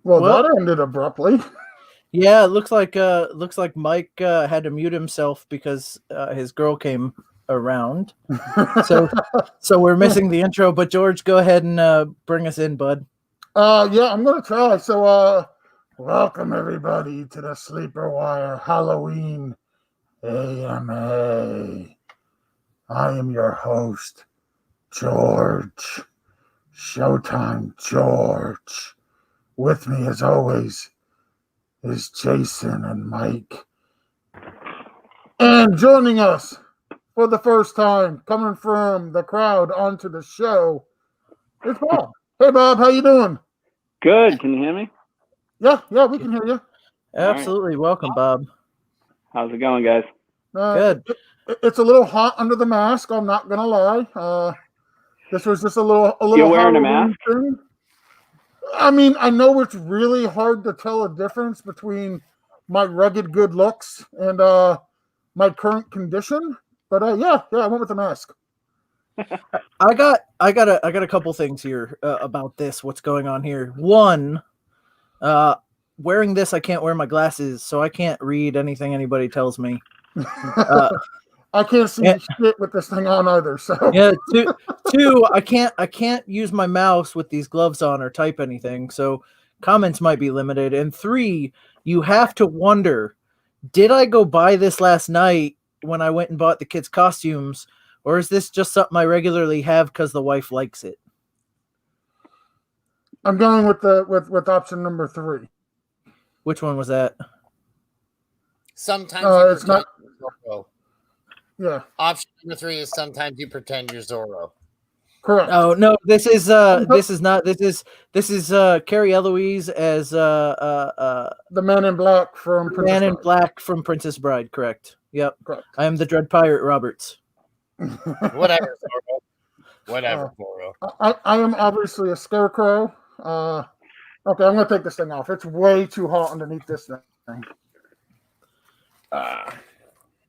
Well, that ended abruptly. Yeah, it looks like Mike had to mute himself because his girl came around. So we're missing the intro. But George, go ahead and bring us in, bud. Yeah, I'm gonna try. So, welcome everybody to the Sleeper Wire Halloween AMA. I am your host, George. Showtime George. With me, as always, is Jason and Mike. And joining us for the first time, coming from the crowd onto the show, it's Bob. Hey, Bob, how you doing? Good. Can you hear me? Yeah, we can hear you. Absolutely. Right. Welcome, Bob. How's it going, guys? Good. It's a little hot under the mask, I'm not going to lie. This was just a little You're wearing Halloween a mask? thing. I mean, I know it's really hard to tell a difference between my rugged good looks and my current condition, but yeah, I went with the mask. I got a couple things here about this. What's going on here? One, wearing this, I can't wear my glasses, so I can't read anything anybody tells me. I can't see shit with this thing on either. So yeah. Two, I can't use my mouse with these gloves on or type anything. So comments might be limited. And three, you have to wonder, did I go buy this last night when I went and bought the kids' costumes, or is this just something I regularly have because the wife likes it? I'm going with option number 3. Which one was that? Sometimes it's not. Zorro. Yeah. Option number 3 is sometimes you pretend you're Zorro. Correct. Oh no, this is Carrie Eloise as the Man in Black from Princess Man in Bride. Black from Princess Bride. Correct. Yep. Correct. I am the Dread Pirate Roberts. Whatever, Zorro. Whatever, Zorro. I am obviously a scarecrow. Okay, I'm gonna take this thing off. It's way too hot underneath this thing.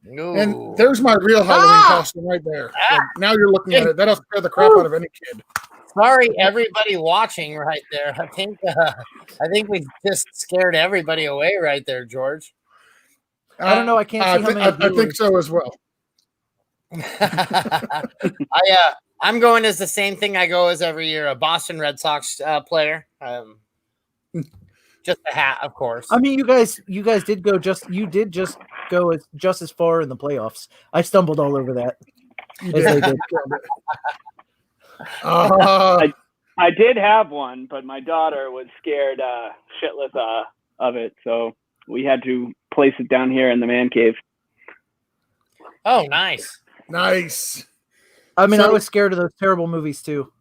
No. And there's my real Halloween costume right there. So now you're looking at it. That'll scare the crap out of any kid. Sorry, everybody watching right there. I think we just scared everybody away right there, George. I don't know. I can't see how many. I think so as well. I'm going as the same thing I go as every year, a Boston Red Sox player. Just a hat, of course. I mean, you guys did go just go just as far in the playoffs. I stumbled all over that. As they did. I did have one, but my daughter was scared shitless of it, so we had to place it down here in the man cave. Oh, nice. Nice. I mean, I was scared of those terrible movies too.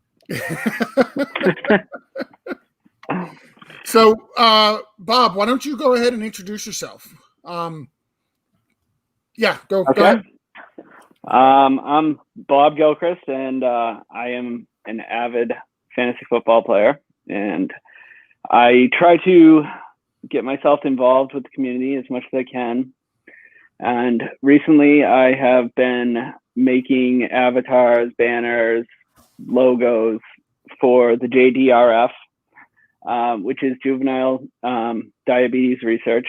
So, Bob, why don't you go ahead and introduce yourself? Yeah, go ahead. I'm Bob Gilchrist, and I am an avid fantasy football player, and I try to get myself involved with the community as much as I can. And recently, I have been making avatars, banners, logos for the JDRF, which is Juvenile Diabetes Research.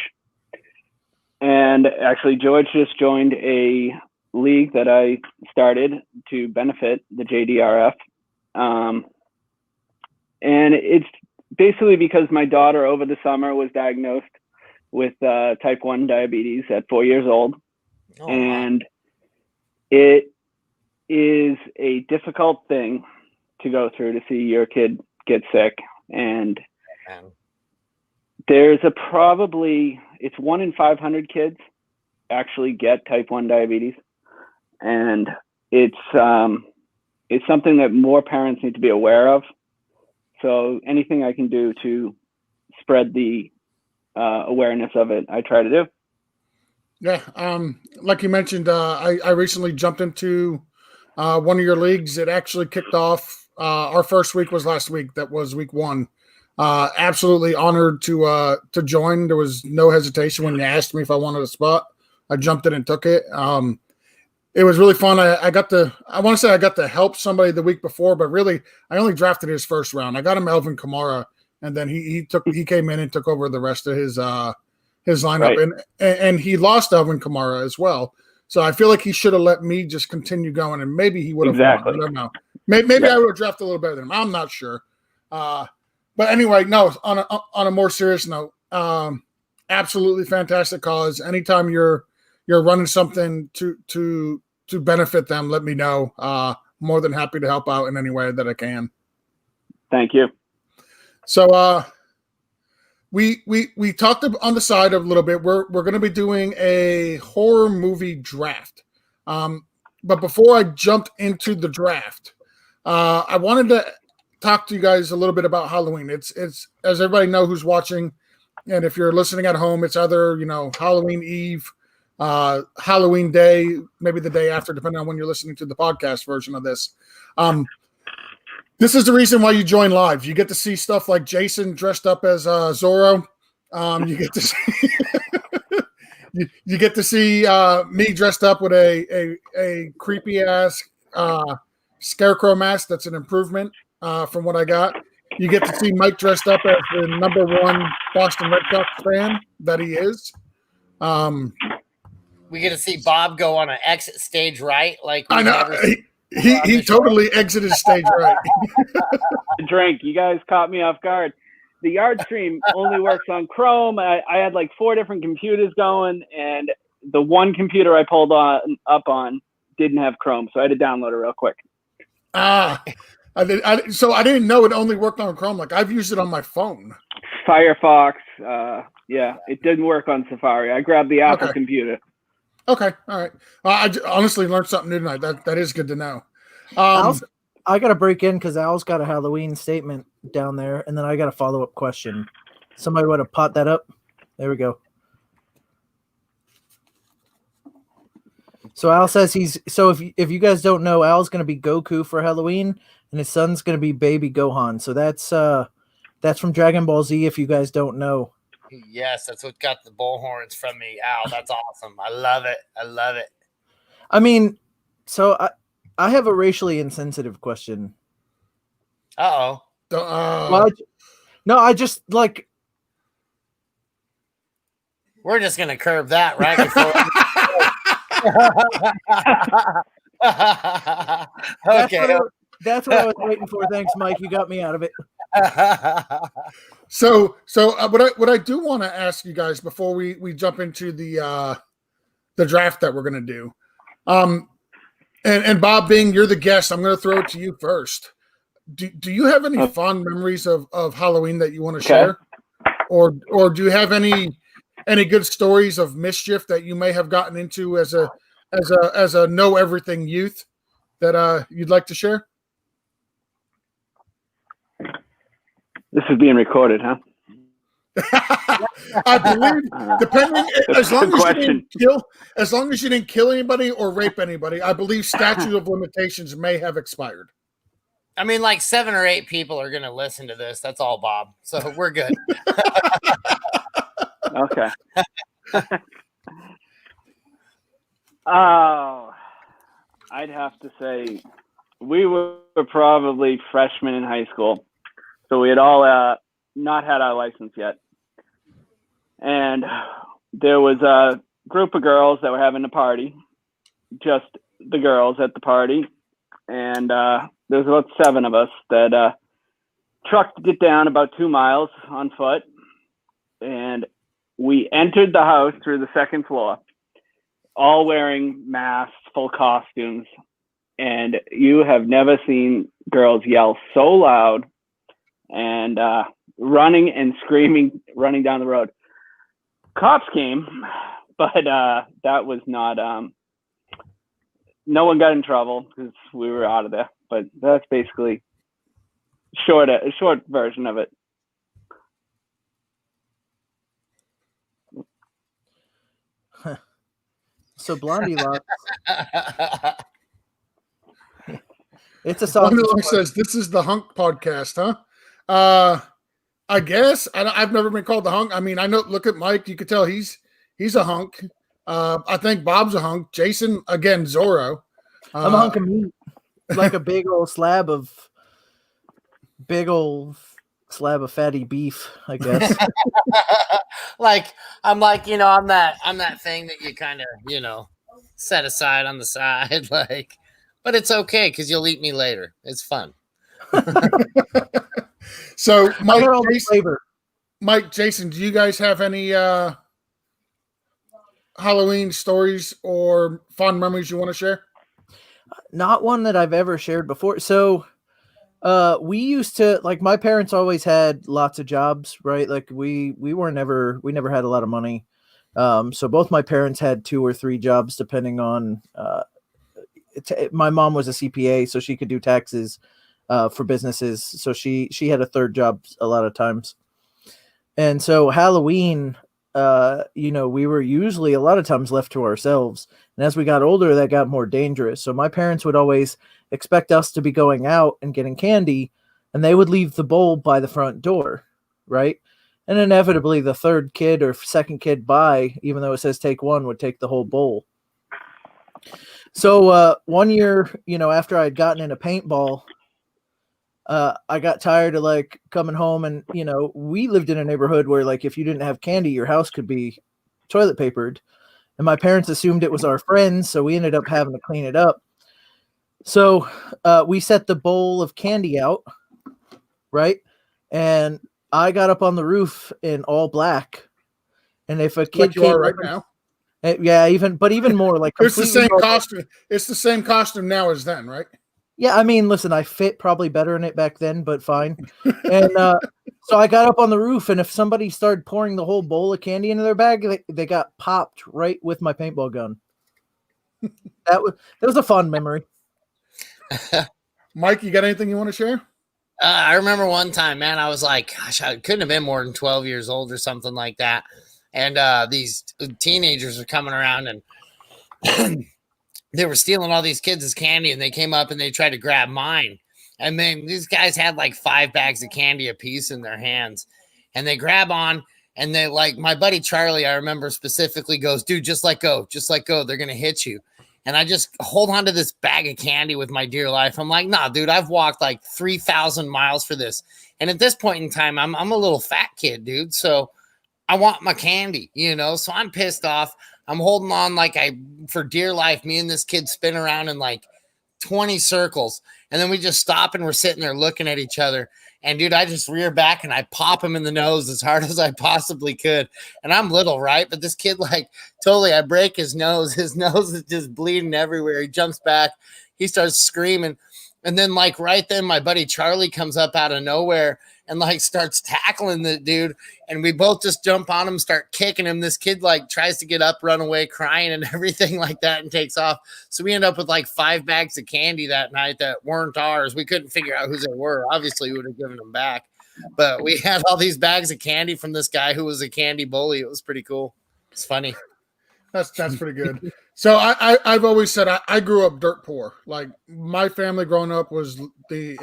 And actually, George just joined a league that I started to benefit the JDRF. And it's basically because my daughter over the summer was diagnosed with type 1 diabetes at 4 years old. Oh, and it is a difficult thing to go through to see your kid get sick. And there's it's 1 in 500 kids actually get type 1 diabetes. And it's something that more parents need to be aware of. So anything I can do to spread the awareness of it, I try to do. Yeah, like you mentioned, I recently jumped into one of your leagues. It actually kicked off. Our first week was last week. That was week 1. Absolutely honored to join. There was no hesitation when you asked me if I wanted a spot. I jumped in and took it. It was really fun. I want to say I got to help somebody the week before, but really I only drafted his first round. I got him Alvin Kamara, and then he came in and took over the rest of his lineup, Right. and he lost Alvin Kamara as well. So I feel like he should have let me just continue going, and maybe he would have Exactly. won. I don't know. Maybe I would have drafted a little better than him. I'm not sure. But anyway, no. On a more serious note, absolutely fantastic cause. Anytime you're running something to benefit them, let me know. More than happy to help out in any way that I can. Thank you. So we talked on the side a little bit. We're going to be doing a horror movie draft. But before I jumped into the draft, I wanted to talk to you guys a little bit about Halloween. It's as everybody know who's watching, and if you're listening at home, it's either Halloween Eve, Halloween Day, maybe the day after, depending on when you're listening to the podcast version of this. This is the reason why you join live. You get to see stuff like Jason dressed up as Zorro. You get to see you get to see me dressed up with a creepy ass scarecrow mask. That's an improvement from what I got. You get to see Mike dressed up as the number 1 Boston Red Sox fan that he is. We get to see Bob go on an exit stage right, like I we've know never seen. he totally exited stage right. Drink. You guys caught me off guard. The Yard Stream only works on Chrome. I had like 4 different computers going, and the one computer I pulled up on didn't have Chrome, so I had to download it real quick. So I didn't know it only worked on Chrome. Like I've used it on my phone. Firefox, yeah, it didn't work on Safari. I grabbed the Apple computer. Okay, all right. I honestly learned something new tonight. That is good to know. I got to break in because Al's got a Halloween statement down there, and then I got a follow-up question. Somebody want to pot that up? There we go. So Al says if you guys don't know, Al's going to be Goku for Halloween, and his son's going to be Baby Gohan. So that's from Dragon Ball Z. If you guys don't know. Yes, that's what got the bullhorns from me. Al, that's awesome. I love it. I mean, so I have a racially insensitive question. Uh-oh. I just like. We're just gonna curb that right before. Okay. That's what I was waiting for. Thanks, Mike. You got me out of it. So what I do want to ask you guys before we jump into the draft that we're going to do, and Bob, being you're the guest, I'm going to throw it to you first. Do you have any fond memories of Halloween that you want to share, or do you have any good stories of mischief that you may have gotten into as a know everything youth that you'd like to share? This is being recorded, huh? I believe, depending as long as you didn't kill anybody or rape anybody, I believe statute of limitations may have expired. I mean, like 7 or 8 people are going to listen to this. That's all, Bob. So we're good. Okay. Oh, I'd have to say we were probably freshmen in high school. So we had all not had our license yet. And there was a group of girls that were having a party, just the girls at the party. And there was about 7 of us that trucked it down about 2 miles on foot. And we entered the house through the second floor, all wearing masks, full costumes. And and you have never seen girls yell so loud and running and screaming, running down the road. Cops came, but that was not. No one got in trouble because we were out of there. But that's basically a short version of it. So Blondie Locks, it's a Blondie sausage. Locks says, "This is the Hunk podcast, huh?" I guess I've never been called the hunk. I mean, I know. Look at Mike; you could tell he's a hunk. I think Bob's a hunk. Jason, again, Zorro. I'm a hunk of meat, like a big old slab of fatty beef, I guess. I'm that thing that you kind of, set aside on the side, but it's okay because you'll eat me later. It's fun. So, Mike, Jason, do you guys have any Halloween stories or fond memories you want to share? Not one that I've ever shared before. So, we used to, like, my parents always had lots of jobs, right? Like we never had a lot of money. So both my parents had 2 or 3 jobs, depending on, my mom was a CPA, so she could do taxes, for businesses. So she had a 3rd job a lot of times. And so Halloween, we were usually a lot of times left to ourselves. And as we got older, that got more dangerous. So my parents would always expect us to be going out and getting candy, and they would leave the bowl by the front door, right? And inevitably the 3rd kid or 2nd kid by, even though it says take 1, would take the whole bowl. So one year, after I'd gotten into paintball, I got tired of coming home, and we lived in a neighborhood where if you didn't have candy, your house could be toilet papered, and my parents assumed it was our friends, so we ended up having to clean it up. So we set the bowl of candy out, right? And I got up on the roof in all black, and if a kid came right now, yeah, even more it's the same costume. It's the same costume now as then, right? Yeah, I mean, listen, I fit probably better in it back then, but fine. And so I got up on the roof, and if somebody started pouring the whole bowl of candy into their bag, they got popped right with my paintball gun. That was a fun memory. Mike, you got anything you want to share? I remember one time, man, I was like, gosh, I couldn't have been more than 12 years old or something like that. And these teenagers were coming around, and they were stealing all these kids' candy, and they came up and they tried to grab mine. And then these guys had 5 bags of candy apiece in their hands, and they grab on, and they my buddy Charlie, I remember specifically goes, dude, just let go. They're going to hit you. And I just hold on to this bag of candy with my dear life. I'm like, nah, dude, I've walked 3,000 miles for this. And at this point in time, I'm a little fat kid, dude. So I want my candy, so I'm pissed off. I'm holding on for dear life. Me and this kid spin around in 20 circles. And then we just stop, and we're sitting there looking at each other. And dude, I just rear back and I pop him in the nose as hard as I possibly could. And I'm little, right? But this kid, totally, I break his nose. His nose is just bleeding everywhere. He jumps back. He starts screaming. And then right then, my buddy Charlie comes up out of nowhere and starts tackling the dude. And we both just jump on him, start kicking him. This kid tries to get up, run away, crying and everything like that, and takes off. So we end up with 5 bags of candy that night that weren't ours. We couldn't figure out whose they were. Obviously, we would have given them back. But we had all these bags of candy from this guy who was a candy bully. It was pretty cool. It's funny. That's pretty good. So I've always said I grew up dirt poor. My family growing up was the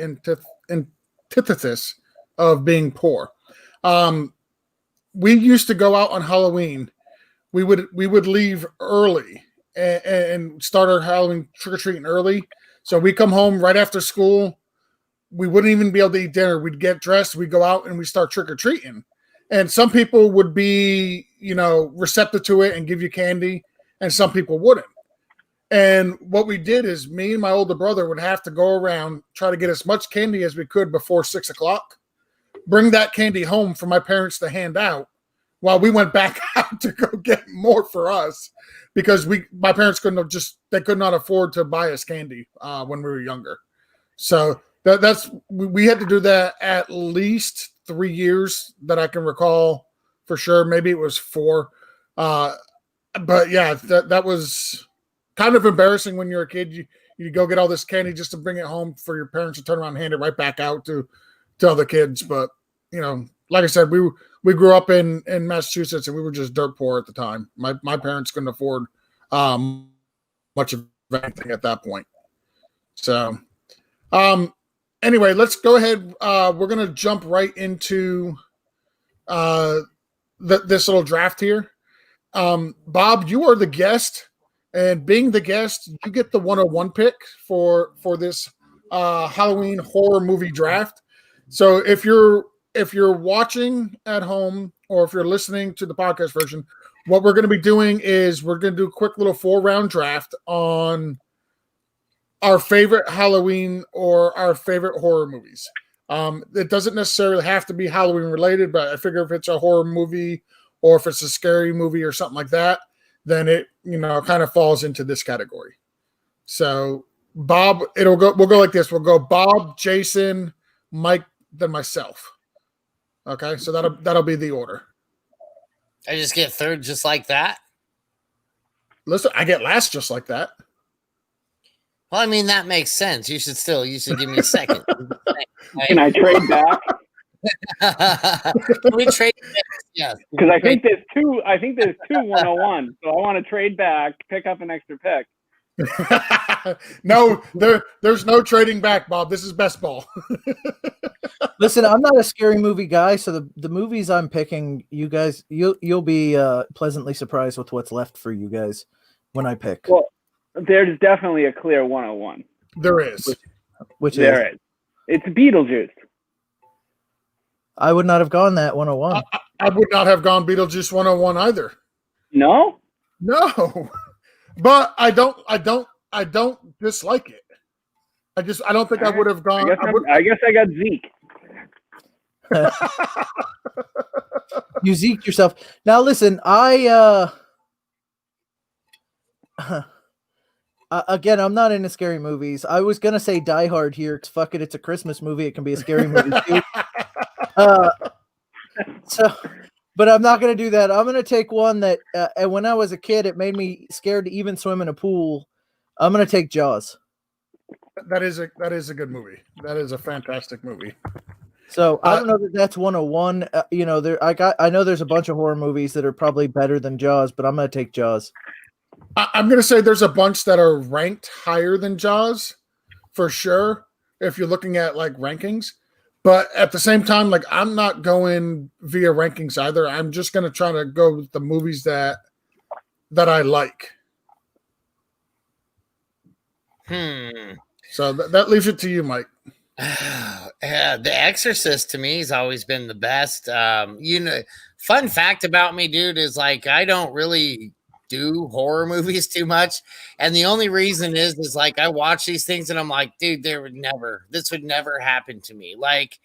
antithesis of being poor. We used to go out on Halloween. We would leave early and start our Halloween trick-or-treating early. So we come home right after school. We wouldn't even be able to eat dinner. We'd get dressed. We'd go out and we start trick-or-treating. And some people would be, receptive to it and give you candy, and some people wouldn't. And what we did is me and my older brother would have to go around, try to get as much candy as we could before 6 o'clock, bring that candy home for my parents to hand out while we went back out to go get more for us because my parents could not afford to buy us candy when we were younger. So we had to do that at least 3 years that I can recall for sure. Maybe it was 4. But yeah, that was kind of embarrassing when you're a kid. You go get all this candy just to bring it home for your parents to turn around and hand it right back out to other kids. But like I said, we grew up in Massachusetts and we were just dirt poor at the time. My parents couldn't afford much of anything at that point. So anyway, let's go ahead. We're gonna jump right into this little draft here. Bob, you are the guest, and being the guest, you get the 101 pick for this Halloween horror movie draft. So if you're watching at home or if you're listening to the podcast version, what we're going to be doing is we're going to do a quick little 4-round draft on our favorite Halloween or our favorite horror movies. It doesn't necessarily have to be Halloween related, but I figure if it's a horror movie or if it's a scary movie or something like that, then it kind of falls into this category. So Bob, we'll go like this. We'll go Bob, Jason, Mike, then myself. Okay, so that'll be the order. I just get third just like that? Listen, I get last just like that. Well, I mean, that makes sense. You should give me a second. Can I trade back? Can we trade? Yes. Because I think there's two 101. So I want to trade back, pick up an extra pick. No, there's no trading back, Bob. This is best ball. Listen, I'm not a scary movie guy, so the movies I'm picking, you guys, you'll be pleasantly surprised with what's left for you guys when I pick. Well, there's definitely a clear 101. There is. Which there is. It's Beetlejuice. I would not have gone that 101. I would not have gone Beetlejuice 101 either. No? No. But I don't dislike it. I don't think I would have gone. I guess I got Zeke. You zeked yourself. Now listen, again, I'm not into scary movies. I was gonna say Die Hard here. Fuck it, it's a Christmas movie. It can be a scary movie too. But I'm not gonna do that. I'm gonna take one that when I was a kid, it made me scared to even swim in a pool. I'm gonna take Jaws. That is a good movie. That is a fantastic movie. So I don't know that that's 101. I know there's a bunch of horror movies that are probably better than Jaws, but I'm gonna take Jaws. I'm gonna say there's a bunch that are ranked higher than Jaws, for sure. If you're looking at like rankings, but at the same time, like I'm not going via rankings either. I'm just gonna try to go with the movies that I like. So that leaves it to you, Mike. The Exorcist to me has always been the best. Fun fact about me, dude, is like I don't really do horror movies too much, and the only reason is like I watch these things and I'm like, dude, this would never happen to me. Like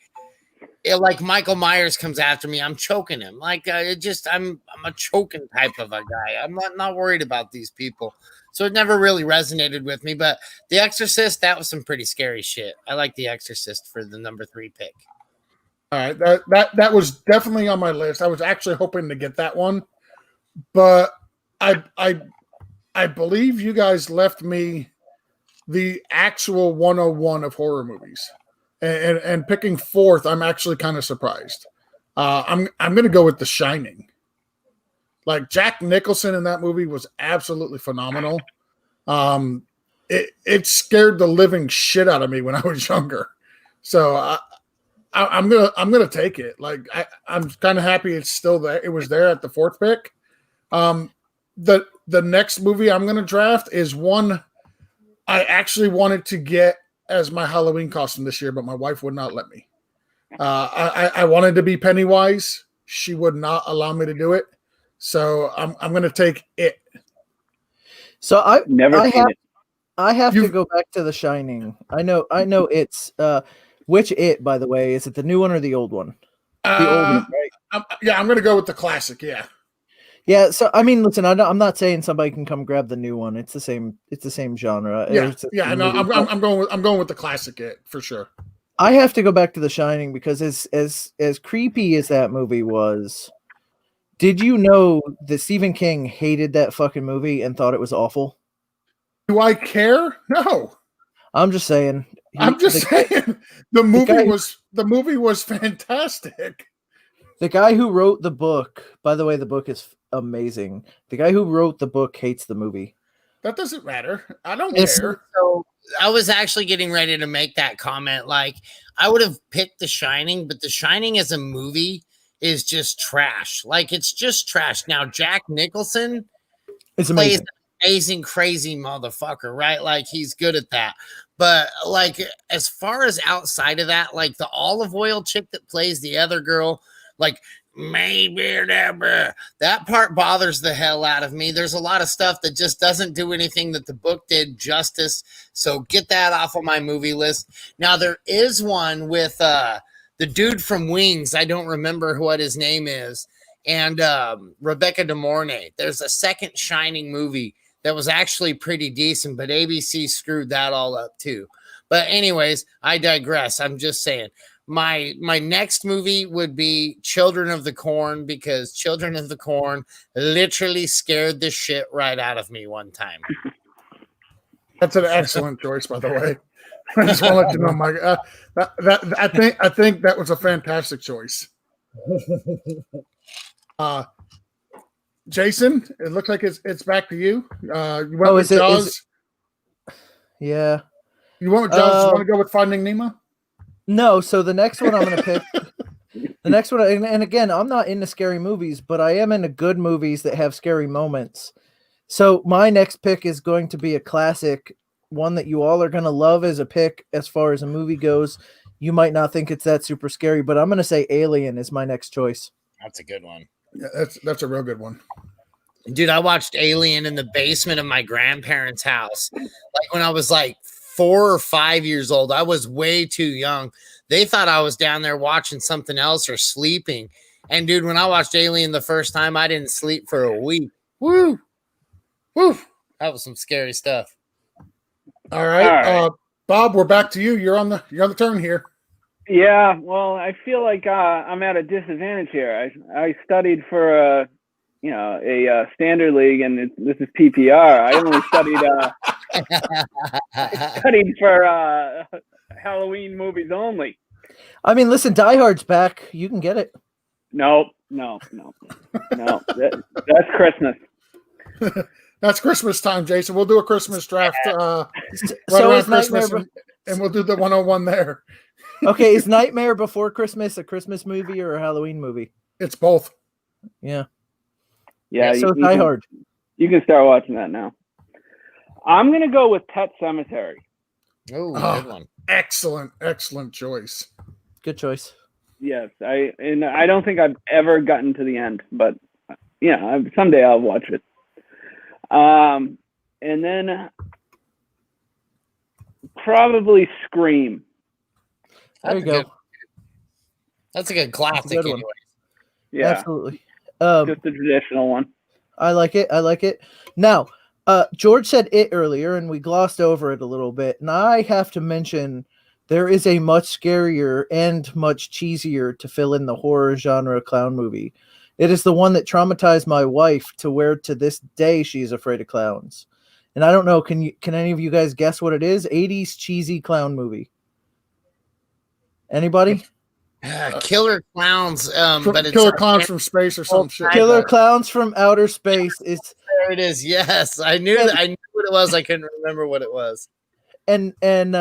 Michael Myers comes after me, I'm choking him. Like I'm a choking type of a guy. I'm not worried about these people. So it never really resonated with me. But The Exorcist, that was some pretty scary shit. I like The Exorcist for the number 3 pick. All right, that was definitely on my list. I was actually hoping to get that one, but I believe you guys left me the actual 101 of horror movies, and picking 4th, I'm actually kind of surprised. I'm going to go with The Shining. Like Jack Nicholson in that movie was absolutely phenomenal. It scared the living shit out of me when I was younger. So I'm gonna take it. Like I'm kind of happy it's still there. It was there at the 4th pick. The next movie I'm gonna draft is one I actually wanted to get as my Halloween costume this year, but my wife would not let me. I wanted to be Pennywise. She would not allow me to do it. So I'm going to take it. So I have You've- to go back to The Shining. I know it's which it, by the way, is it the new one or the old one? The old one, right? I'm going to go with the classic. Yeah. Yeah. So I mean, listen, I'm not saying somebody can come grab the new one. It's the same. It's the same genre. Yeah. It's the Yeah. same No, movie. I'm going with the classic. It for sure. I have to go back to The Shining because as creepy as that movie was, did you know that Stephen King hated that fucking movie and thought it was awful? Do I care? No. I'm just saying. I'm just saying the movie was fantastic. The guy who wrote the book, by the way, the book is amazing. The guy who wrote the book hates the movie. That doesn't matter. I don't It's- care. So I was actually getting ready to make that comment. Like, I would have picked The Shining, but The Shining as a movie is just trash. Like, it's just trash. Now, Jack Nicholson It's plays amazing. an amazing, crazy motherfucker, right? Like, he's good at that. But like, as far as outside of that, like the olive oil chick that plays the other girl, like maybe that part bothers the hell out of me. There's a lot of stuff that just doesn't do anything that the book did justice. So get that off of my movie list. Now there is one with the dude from Wings. I don't remember what his name is. And Rebecca De Mornay. There's a second Shining movie that was actually pretty decent, but ABC screwed that all up too. But anyways, I digress. I'm just saying. My next movie would be Children of the Corn, because Children of the Corn literally scared the shit right out of me one time. That's an excellent choice, by the way. I just want to let you know, Mike. I think that was a fantastic choice. Jason, it looks like it's back to you. You went with Jaws. Yeah. You went with Jaws. You want to go with Finding Nemo? No, so the next one I'm going to pick. The next one, and again, I'm not into scary movies, but I am into good movies that have scary moments. So my next pick is going to be a classic, one that you all are going to love as a pick as far as a movie goes. You might not think it's that super scary, but I'm going to say Alien is my next choice. That's a good one. Yeah, that's a real good one. Dude, I watched Alien in the basement of my grandparents' house. Like when I was like 4 or 5 years old. I was way too young. They thought I was down there watching something else or sleeping. And dude, when I watched Alien the first time, I didn't sleep for a week. Woo! Woo! That was some scary stuff. All right. Bob, we're back to you. You're on the turn here. Yeah, well, I feel like I'm at a disadvantage here. I studied for a standard league, and this is PPR. I only studied for Halloween movies only. I mean, listen, Die Hard's back. You can get it. No. That's Christmas. That's Christmas time, Jason. We'll do a Christmas draft right So around is Christmas, Nightmare and we'll do the 101 there. Okay, is Nightmare Before Christmas a Christmas movie or a Halloween movie? It's both. Yeah. Yeah, so Die Hard. You can start watching that now. I'm going to go with Pet Sematary. Oh, good one. Excellent choice. Good choice. Yes, I don't think I've ever gotten to the end, but someday I'll watch it. And then probably Scream. There you go. That's a good classic. Good one. Yeah, absolutely. Just a traditional one. I like it. Now, George said It earlier, and we glossed over it a little bit. And I have to mention there is a much scarier and much cheesier to fill in the horror genre clown movie. It is the one that traumatized my wife to where to this day she is afraid of clowns. And I don't know, can any of you guys guess what it is? 80s cheesy clown movie. Anybody? Killer Clowns, but it's Killer Clowns from Space or some shit. Killer Clowns from Outer Space. There it is. Yes, I knew what it was. I couldn't remember what it was. And I'm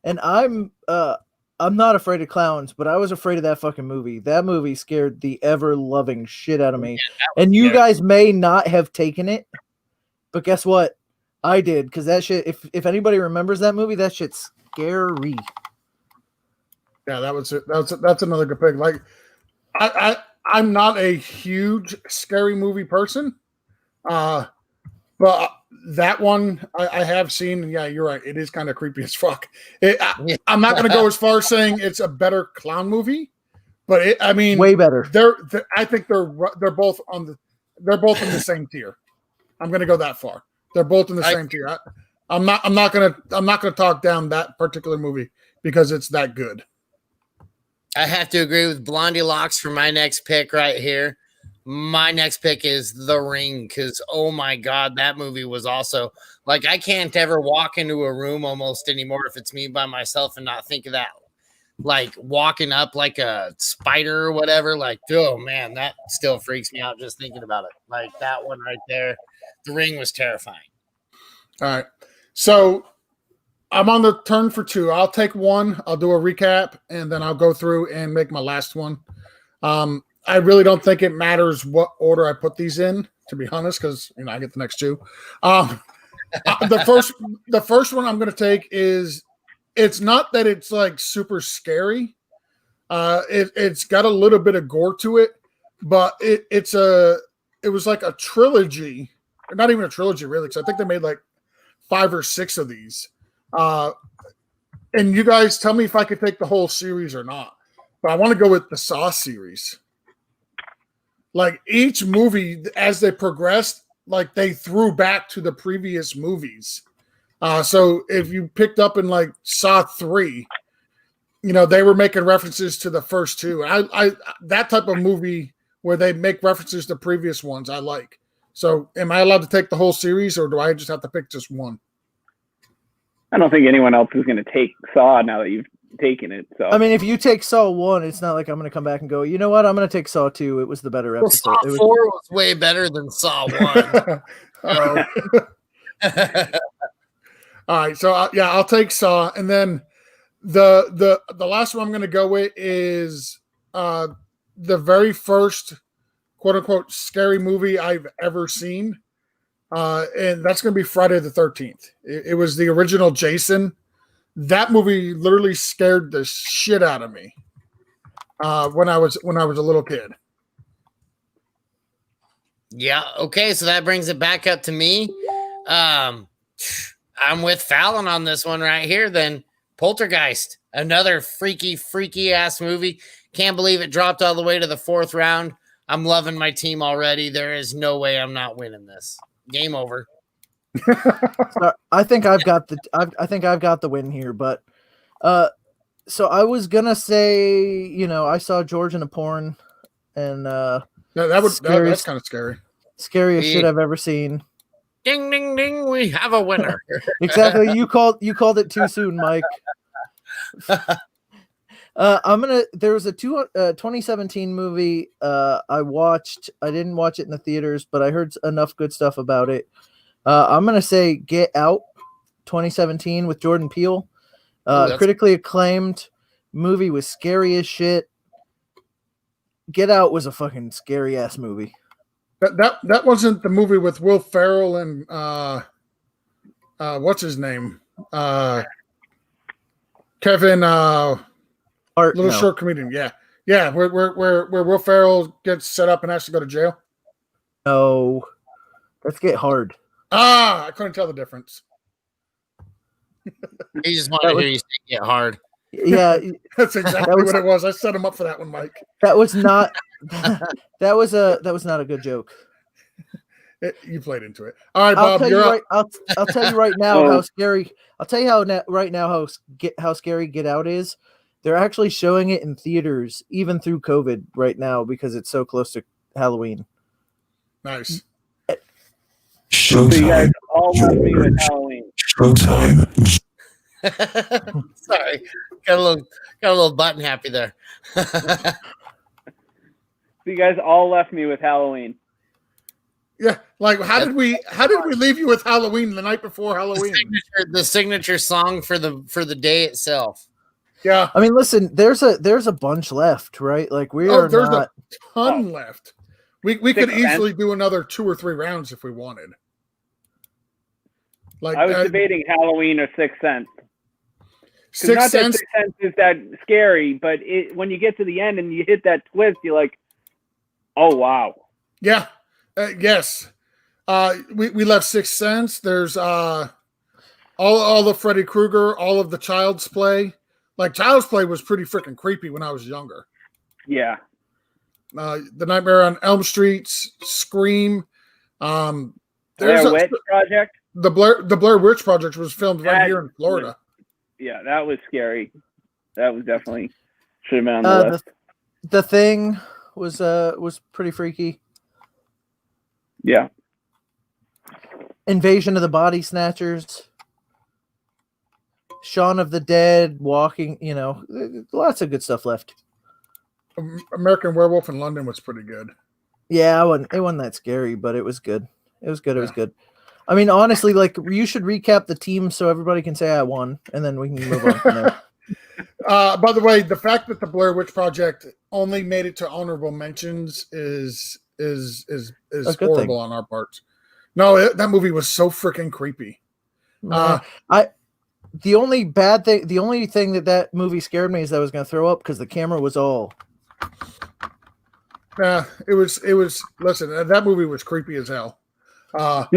not afraid of clowns, but I was afraid of that fucking movie. That movie scared the ever loving shit out of me. Yeah, and you guys may not have taken it, but guess what? I did, because that shit. If anybody remembers that movie, that shit's scary. Yeah, that's another good pick. Like, I'm not a huge scary movie person, but that one I have seen. And yeah, you're right. It is kind of creepy as fuck. I'm not going to go as far as saying it's a better clown movie, But I mean, way better. I think they're both in the same tier. I'm going to go that far. They're both in the same tier. I'm not going to talk down that particular movie because it's that good. I have to agree with Blondie Locks for my next pick right here. My next pick is The Ring because, oh my God, that movie was also like I can't ever walk into a room almost anymore if it's me by myself and not think of that, like walking up like a spider or whatever. Like, oh man, that still freaks me out just thinking about it. Like that one right there. The Ring was terrifying. All right. So I'm on the turn for two. I'll take one. I'll do a recap, and then I'll go through and make my last one. I really don't think it matters what order I put these in, to be honest, because I get the next two. The first one I'm going to take is it's not that it's like super scary. It's got a little bit of gore to it, but it was like a trilogy, not even a trilogy really, because I think they made like 5 or 6 of these. And you guys tell me if I could take the whole series or not. But I want to go with the Saw series. Like each movie, as they progressed, like they threw back to the previous movies. So if you picked up in like Saw 3, they were making references to the first two. I that type of movie where they make references to previous ones, I like. So am I allowed to take the whole series, or do I just have to pick just one? I don't think anyone else is going to take Saw now that you've taken it. So I mean, if you take Saw 1, it's not like I'm going to come back and go, you know what? I'm going to take Saw 2. It was the better episode. Saw 4 was way better than Saw 1. All right, so I'll take Saw, and then the last one I'm going to go with is the very first quote unquote scary movie I've ever seen, and that's going to be Friday the 13th. It was the original Jason. That movie literally scared the shit out of me when I was a little kid. Yeah. Okay. So that brings it back up to me. I'm with Fallon on this one right here. Then Poltergeist, another freaky ass movie. Can't believe it dropped all the way to the 4th round. I'm loving my team already. There is no way I'm not winning this. Game over. I think I've got the win here, but so I was gonna say, I saw George in a porn, and that's kind of scary. Scariest shit I've ever seen. Ding ding ding, we have a winner. Exactly. You called it too soon, Mike. There was a 2017 movie I watched. I didn't watch it in the theaters, but I heard enough good stuff about it. I'm gonna say Get Out 2017 with Jordan Peele. Critically acclaimed movie, was scary as shit. Get Out was a fucking scary ass movie. That wasn't the movie with Will Ferrell and what's his name? Kevin Hart, little short comedian. Yeah. Where Will Ferrell gets set up and has to go to jail. No, let's Get Hard. I couldn't tell the difference. He just wanted to hear you say Get Hard. Yeah, that's exactly what it was. I set him up for that one, Mike. That was not. that was not a good joke. You played into it. All right, Bob. I'll tell you right now how scary. I'll tell you right now how scary Get Out is. They're actually showing it in theaters even through COVID right now because it's so close to Halloween. Nice. Showtime. So you guys all left me with Halloween. Showtime. Sorry, got a little button happy there. So you guys all left me with Halloween. Yeah, like how did we leave you with Halloween the night before Halloween? The signature song for the day itself. Yeah, I mean, listen, there's a bunch left, right? Like there's a ton left. We could easily do another 2 or 3 rounds if we wanted. Like I was debating Halloween or Sixth Sense. Sixth Sense is that scary, but when you get to the end and you hit that twist, you're like, oh wow. Yeah. Yes. We left Sixth Sense. There's all the Freddy Krueger, all of the Child's Play. Like Child's Play was pretty freaking creepy when I was younger. Yeah. The Nightmare on Elm Street, Scream. There's Blair Witch Project. the Blair Witch Project was filmed right here in Florida. Yeah, that was scary. That was definitely should have been on the list. The Thing was pretty freaky. Yeah. Invasion of the Body Snatchers. Shaun of the Dead, Walking, lots of good stuff left. American Werewolf in London was pretty good. Yeah, it wasn't that scary, but it was good. It was good. It was good. I mean, honestly, like, you should recap the team so everybody can say I won, and then we can move on from there. By the way, the fact that the Blair Witch Project only made it to honorable mentions is horrible on our parts. No, that movie was so freaking creepy. The only thing that movie scared me is that I was going to throw up because the camera was all. Yeah, it was. Listen, that movie was creepy as hell. All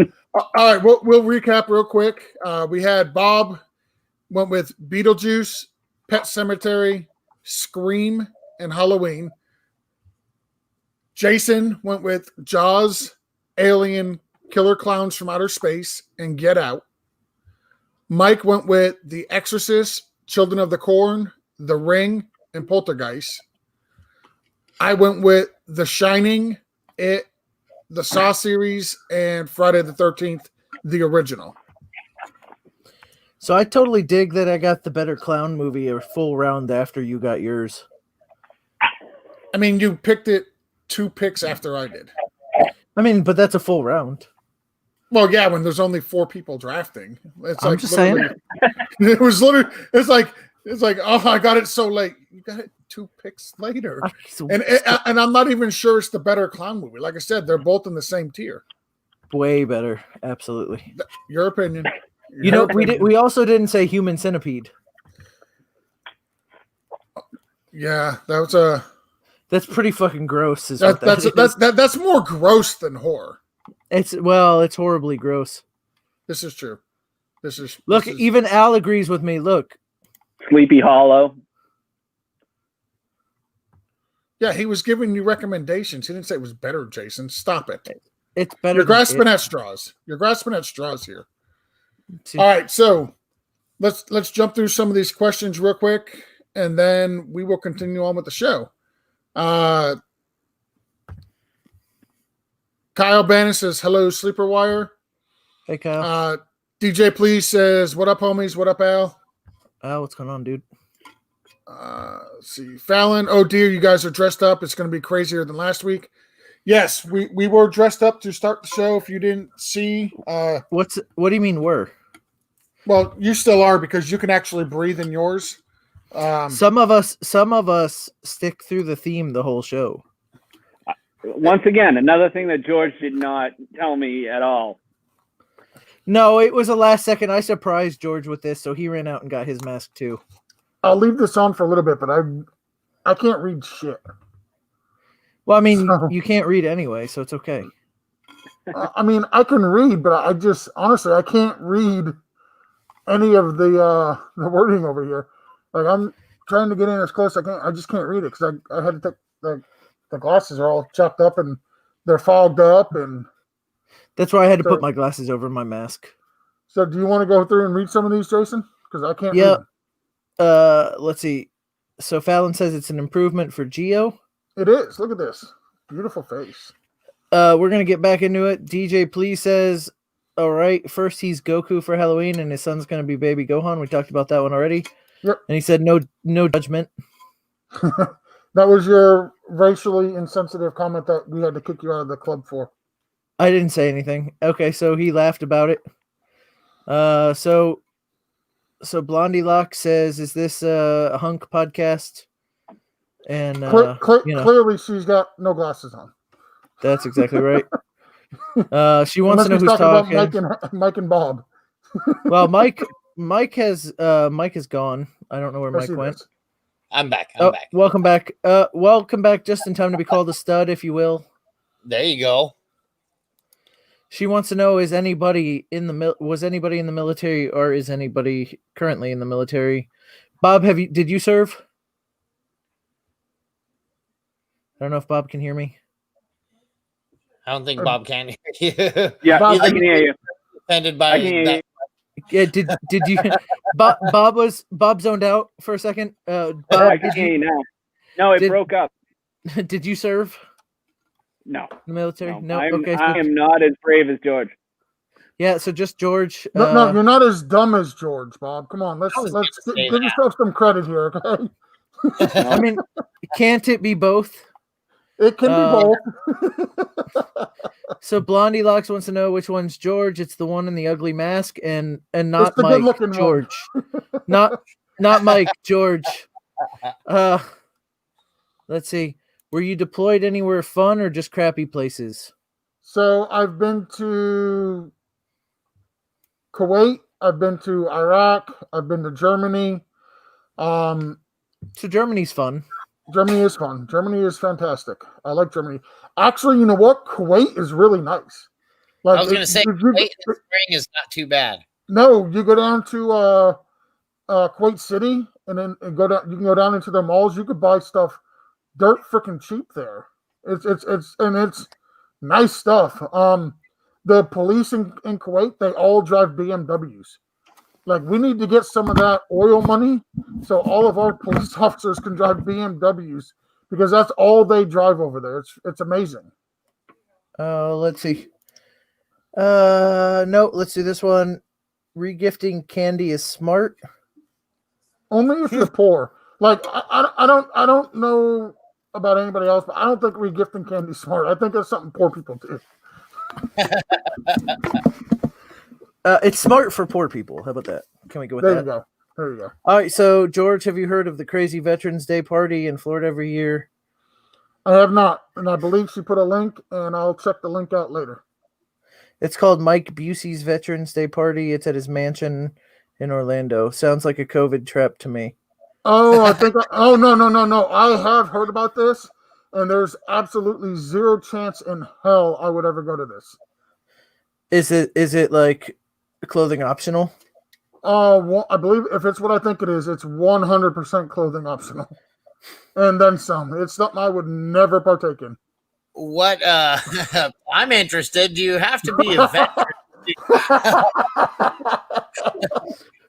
right, we'll recap real quick. We had Bob went with Beetlejuice, Pet Sematary, Scream, and Halloween. Jason went with Jaws, Alien, Killer Clowns from Outer Space, and Get Out. Mike went with The Exorcist, Children of the Corn, The Ring, and Poltergeist. I went with The Shining, It, the Saw series, and Friday the 13th, the original. So I totally dig that I got the better clown movie a full round after you got yours. I mean, you picked it 2 picks after I did. I mean, but that's a full round. Well, yeah, when there's only 4 people drafting. I'm just saying. It was literally, it's like, oh, I got it so late. You got it 2 picks later. And I'm not even sure it's the better clown movie. Like I said, they're both in the same tier. Way better. Absolutely. Your opinion. We also didn't say Human Centipede. Yeah, that's pretty fucking gross. That's more gross than horror. It's horribly gross. This is true. Even Al agrees with me. Look, Sleepy Hollow. Yeah, he was giving you recommendations. He didn't say it was better, Jason. Stop it. It's better. You're grasping at straws. You're grasping at straws here. All right, so let's jump through some of these questions real quick, and then we will continue on with the show. Kyle Bannon says, hello, Sleeper Wire. Hey, Kyle. DJ Please says, what up, homies? What up, Al? Al, what's going on, dude? Let's see. Fallon, oh dear, you guys are dressed up. It's going to be crazier than last week. Yes, we were dressed up to start the show. If you didn't see. What do you mean were? Well, you still are because you can actually breathe in yours. Some of us stick through the theme the whole show. Once again, another thing that George did not tell me at all. No, it was a last second. I surprised George with this, so he ran out and got his mask too. I'll leave this on for a little bit, but I can't read shit. Well, I mean, you can't read anyway, so it's okay. I mean, I can read, but I just honestly I can't read any of the wording over here. Like I'm trying to get in as close as I can. I just can't read it because I had to take the glasses are all chopped up and they're fogged up, and that's why I had to put my glasses over my mask. So, do you want to go through and read some of these, Jason? Because I can't. Yeah. Let's see. So Fallon says it's an improvement for Geo. It is. Look at this beautiful face. We're gonna get back into it. DJ Please says, all right. First, he's Goku for Halloween, and his son's gonna be Baby Gohan. We talked about that one already. Yep. And he said no judgment. That was your racially insensitive comment that we had to kick you out of the club for. I didn't say anything. Okay, so he laughed about it. So Blondie Locke says, "Is this a hunk podcast?" And clearly, she's got no glasses on. That's exactly right. She wants to know who's talking. About Mike and Bob. Well, Mike has gone. I don't know where Mike went. I'm back. I'm back. Welcome back. Welcome back just in time to be called a stud, if you will. There you go. She wants to know, was anybody in the military, or is anybody currently in the military? Bob, did you serve? I don't know if Bob can hear me. I don't think Bob can hear you. Yeah, Bob, I can hear you. Offended I by can hear you. that. Yeah, did you Bob zoned out for a second? Bob, I can hear you now. No, it did- broke up. did you serve No, in the military? no. Okay. I am not as brave as George. Yeah, so just George. No, you're not as dumb as George, Bob. Come on, I was gonna say give yourself some credit here, okay? I mean, can't it be both? It can be both. So Blondie Locks wants to know which one's George. It's the one in the ugly mask, and not It's the Mike. good-looking one. George, not Mike. George. Let's see. Were you deployed anywhere fun or just crappy places? So I've been to Kuwait. I've been to Iraq. I've been to Germany. So Germany's fun. Germany is fun. Germany is fantastic. I like Germany. Actually, you know what? Kuwait is really nice. Like I was going to say, if you- late in the spring is not too bad. no, you go down to Kuwait City, and then go down. You can go down into the malls. You could buy stuff dirt freaking cheap there. It's nice stuff. The police in Kuwait, they all drive BMWs. Like, we need to get some of that oil money so all of our police officers can drive BMWs, because that's all they drive over there. It's amazing. Let's see. No, let's do this one. Regifting candy is smart. Only if you're poor. Like, I don't know about anybody else, but I don't think regifting candy is smart. I think that's something poor people do. It's smart for poor people. How about that? Can we go with There that? you go. There you go. All right. So George, have you heard of the crazy Veterans Day party in Florida every year? I have not, and I believe she put a link, and I'll check the link out later. It's called Mike Busey's Veterans Day party. It's at his mansion in Orlando. Sounds like a COVID trap to me. Oh, oh, no. I have heard about this, and there's absolutely zero chance in hell I would ever go to this. Is it like clothing optional? Well, I believe if it's what I think it is, it's 100% clothing optional. And then some. It's something I would never partake in. What? I'm interested. Do you have to be a veteran?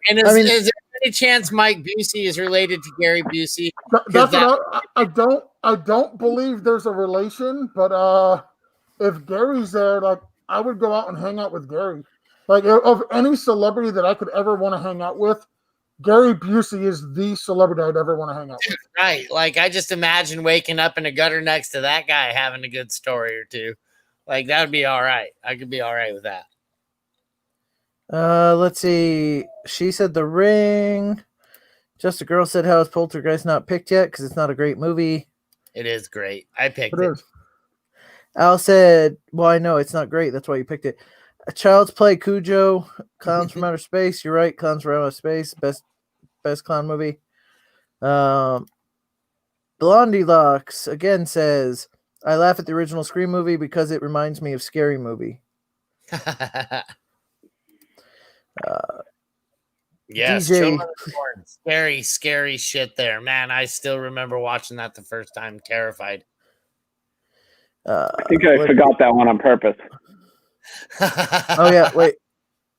And is there any chance Mike Busey is related to Gary Busey? That's what I don't believe there's a relation, but if Gary's there, like, I would go out and hang out with Gary. Like, of any celebrity that I could ever want to hang out with, Gary Busey is the celebrity I'd ever want to hang out with. Right. Like, I just imagine waking up in a gutter next to that guy having a good story or two. Like, that would be all right. I could be all right with that. Let's see. She said The Ring. Just a Girl said, how is Poltergeist not picked yet? Because it's not a great movie. It is great. I picked It it. is. Al said, well, I know it's not great. That's why you picked it. A Child's Play, Cujo, Clowns from Outer Space. You're right. Clowns from Outer Space. Best clown movie. Blondie Locks again says, I laugh at the original Scream movie because it reminds me of Scary Movie. Yes, DJ. Children of the Corn. Scary, scary shit there. Man, I still remember watching that the first time, terrified. I think I forgot that one on purpose. Oh, yeah, wait.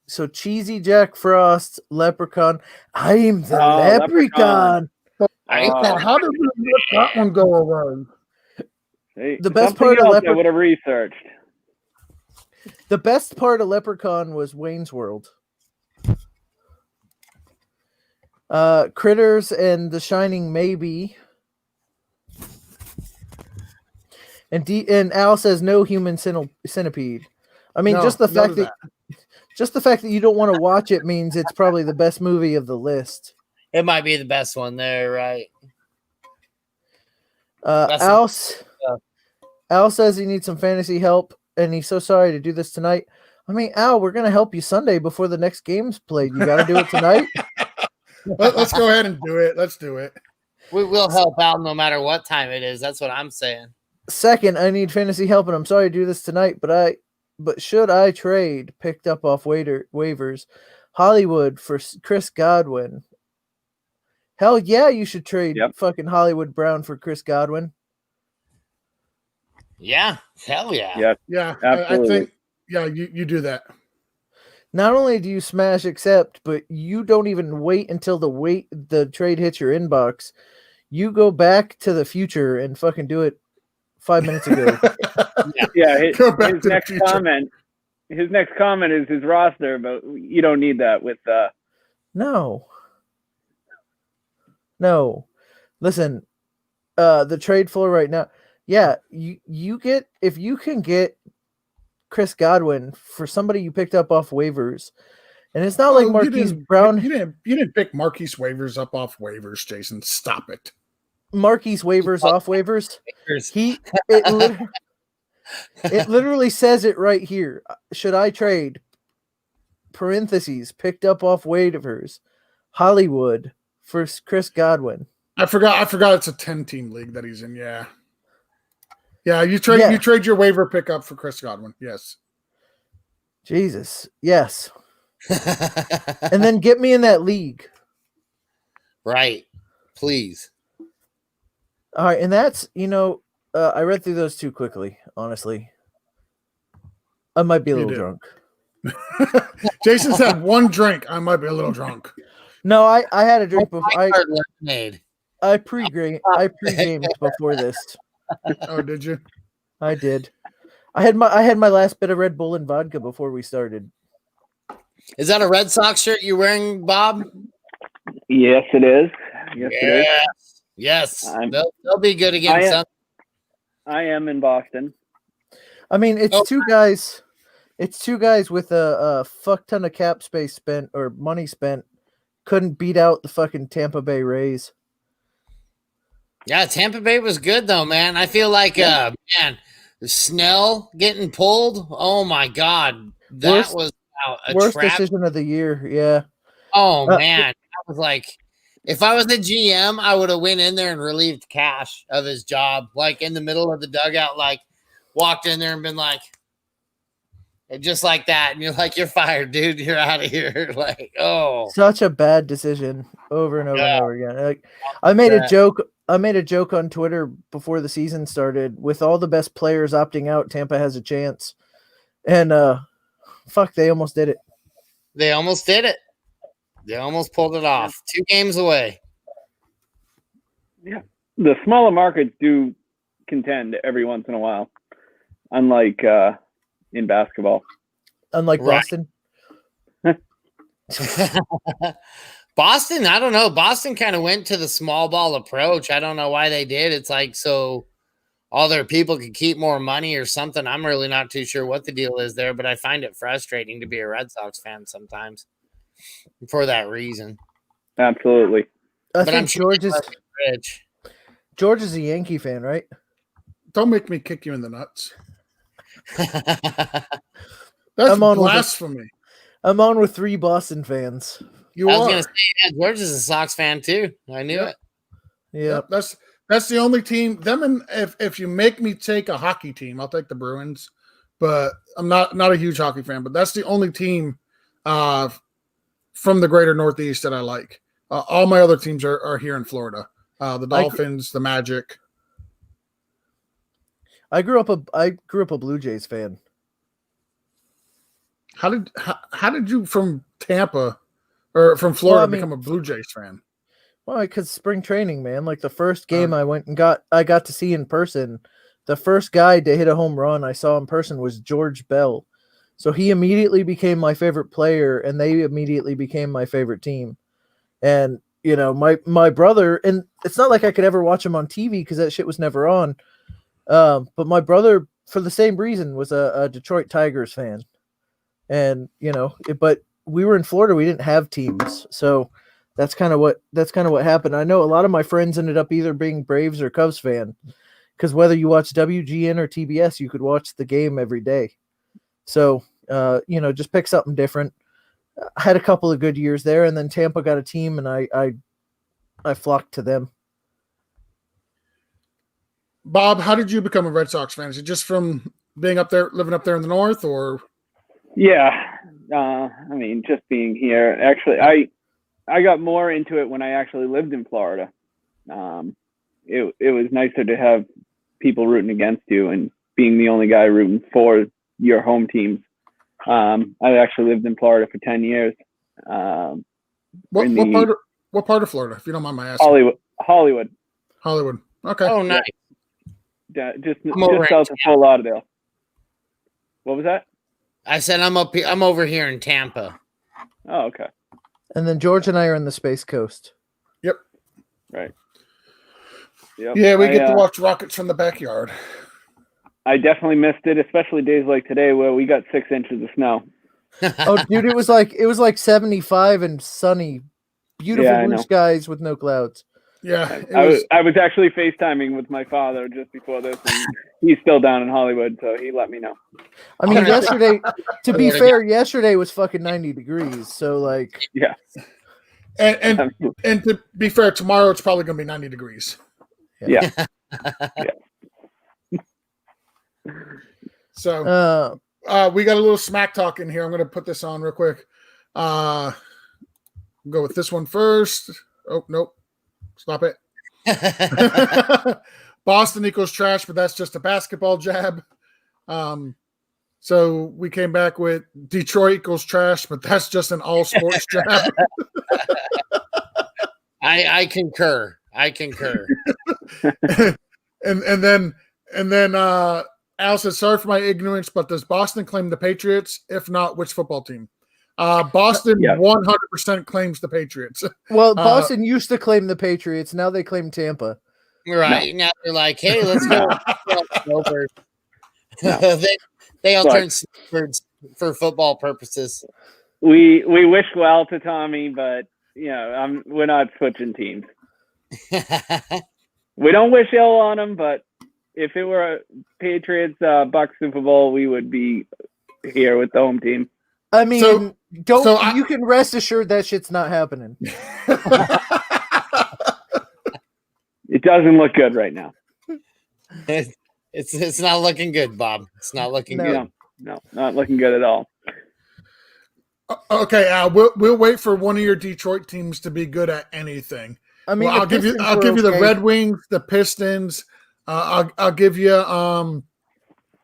So Cheesy Jack Frost, Leprechaun. I'm the Leprechaun. How did we let that one go away? Hey, The best something part of else I Leprechaun. would have researched. The best part of Leprechaun was Wayne's World. Critters and The Shining, maybe. And Al says no human centipede. I mean, No, just the no fact to that you don't want to watch it means it's probably the best movie of the list. It might be the best one there, right? Al says he needs some fantasy help, and he's so sorry to do this tonight. I mean, Al, we're gonna help you Sunday before the next game's played. You got to do it tonight. Let's go ahead and do it. Let's do it. We will help out no matter what time it is. That's what I'm saying. Second, I need fantasy help, and I'm sorry to do this tonight, but should I trade picked up off waivers Hollywood for Chris Godwin? Hell yeah, you should trade fucking Hollywood Brown for Chris Godwin. Yeah, hell yeah. Yeah, Yeah, absolutely. I think you do that. Not only do you smash accept, but you don't even wait until the trade hits your inbox. You go back to the future and fucking do it 5 minutes ago. Yeah, Go back his to the next future. comment. His next comment is his roster, but you don't need that with. No. Listen, the trade floor right now. Yeah, you get, if you can get Chris Godwin for somebody you picked up off waivers, and it's not like Oh, Marquise Brown. You didn't pick Marquise waivers up off waivers, Jason. Stop it. Marquise waivers off waivers. Here's- It literally says it right here. Should I trade? Parentheses picked up off waivers, Hollywood for Chris Godwin. I forgot it's a 10-team league that he's in. Yeah. Yeah, you trade your waiver pickup for Chris Godwin. Yes. Jesus. Yes. And then get me in that league. right. Please. All right, and that's, I read through those too quickly, honestly. I might be a little drunk. Jason's had one drink. I might be a little drunk. No, I had a drink before. Lemonade. I pre-gamed before this. Oh, did you? I did. I had my last bit of Red Bull and vodka before we started. Is that a Red Sox shirt you're wearing, Bob? Yes, it is. Yes, it is. Yes. They'll be good against I am in Boston. I mean, it's two guys. It's two guys with a fuck ton of cap space spent or money spent. Couldn't beat out the fucking Tampa Bay Rays. Yeah, Tampa Bay was good though, man. I feel like Snell getting pulled. Oh my god, that was a worst trap. decision of the year. Yeah. Oh man, that was like, if I was the GM, I would have went in there and relieved Cash of his job, like in the middle of the dugout, like walked in there and been like, and just like that, and you're like, you're fired, dude. You're out of here. Like, oh, such a bad decision over and over and over again. Like, I made a joke on Twitter before the season started. With all the best players opting out, Tampa has a chance. And fuck, they almost did it. They almost did it. They almost pulled it off. 2 games away. Yeah, the smaller markets do contend every once in a while, unlike in basketball. Unlike Boston. Boston, I don't know. Boston kind of went to the small ball approach. I don't know why they did. It's like so all their people could keep more money or something. I'm really not too sure what the deal is there, but I find it frustrating to be a Red Sox fan sometimes for that reason. Absolutely. I think I'm sure George is a Yankee fan, right? Don't make me kick you in the nuts. That's blasphemy. I'm on with 3 Boston fans. I was going to say, yeah, George is a Sox fan too. I knew it. Yeah, that's the only team. Them and if you make me take a hockey team, I'll take the Bruins. But I'm not a huge hockey fan. But that's the only team from the greater Northeast that I like. All my other teams are here in Florida. The Dolphins, the Magic. I grew up a Blue Jays fan. How did you from Tampa or from Florida become a Blue Jays fan? Well, because spring training, man. Like the first game I got to see in person. The first guy to hit a home run I saw in person was George Bell. So he immediately became my favorite player, and they immediately became my favorite team. And my brother, and it's not like I could ever watch him on TV because that shit was never on. But my brother, for the same reason, was a Detroit Tigers fan. And but we were in Florida, we didn't have teams, so that's kind of what happened. I know a lot of my friends ended up either being Braves or Cubs fan, because whether you watch WGN or TBS, you could watch the game every day. So just pick something different. I had a couple of good years there, and then Tampa got a team, and I flocked to them. Bob, how did you become a Red Sox fan? Is it just from being up there, living up there in the north, or? Yeah, I mean, just being here. Actually, I got more into it when I actually lived in Florida. It was nicer to have people rooting against you, and being the only guy rooting for your home teams. I actually lived in Florida for 10 years. What part of Florida, if you don't mind my asking? Hollywood. Okay. Oh, nice. Yeah, just south of Fort Lauderdale. What was that? I said I'm up here. I'm over here in Tampa. Oh, okay. And then George and I are in the Space Coast. Yep. Right. Yep. Yeah, we get to watch rockets from the backyard. I definitely missed it, especially days like today where we got 6 inches of snow. Oh, dude, it was like 75 and sunny, beautiful blue skies with no clouds. Yeah, I was actually FaceTiming with my father just before this, and he's still down in Hollywood, so he let me know. I mean, yesterday, to be fair, yesterday was fucking 90 degrees. So like, yeah. And to be fair, tomorrow it's probably going to be 90 degrees. Yeah. So we got a little smack talk in here. I'm going to put this on real quick. Go with this one first. Oh, nope. Stop it. Boston equals trash, but that's just a basketball jab. So we came back with Detroit equals trash, but that's just an all sports jab. I concur. and then Al says, sorry for my ignorance, but does Boston claim the Patriots? If not, which football team? Boston 100% claims the Patriots. Well, Boston used to claim the Patriots. Now they claim Tampa. Right. No. Now they're like, hey, let's go. They all turn snowbirds for football purposes. We wish well to Tommy, but we're not switching teams. We don't wish ill on him, but if it were a Patriots Bucs Super Bowl, we would be here with the home team. I mean, you can rest assured that shit's not happening. It doesn't look good right now. It's not looking good, Bob. It's not looking good. No, not looking good at all. Okay, Al, we'll wait for one of your Detroit teams to be good at anything. I mean, I'll give you the Red Wings, the Pistons. I'll give you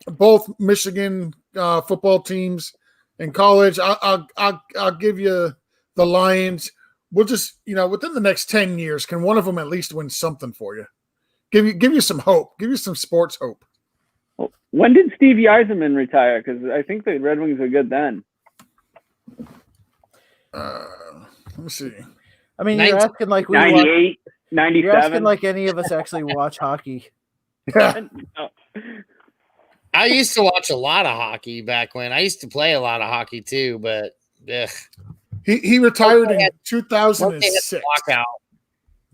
both Michigan football teams in college. I'll give you the Lions. We'll just within the next 10 years, can one of them at least win something for you? Give you some hope. Give you some sports hope. Well, when did Steve Yzerman retire? Because I think the Red Wings were good then. Let me see. I mean, you're asking like we 98, 97. You're asking like any of us actually watch hockey. No. I used to watch a lot of hockey back when. I used to play a lot of hockey too, but he retired in 2006. Lockout.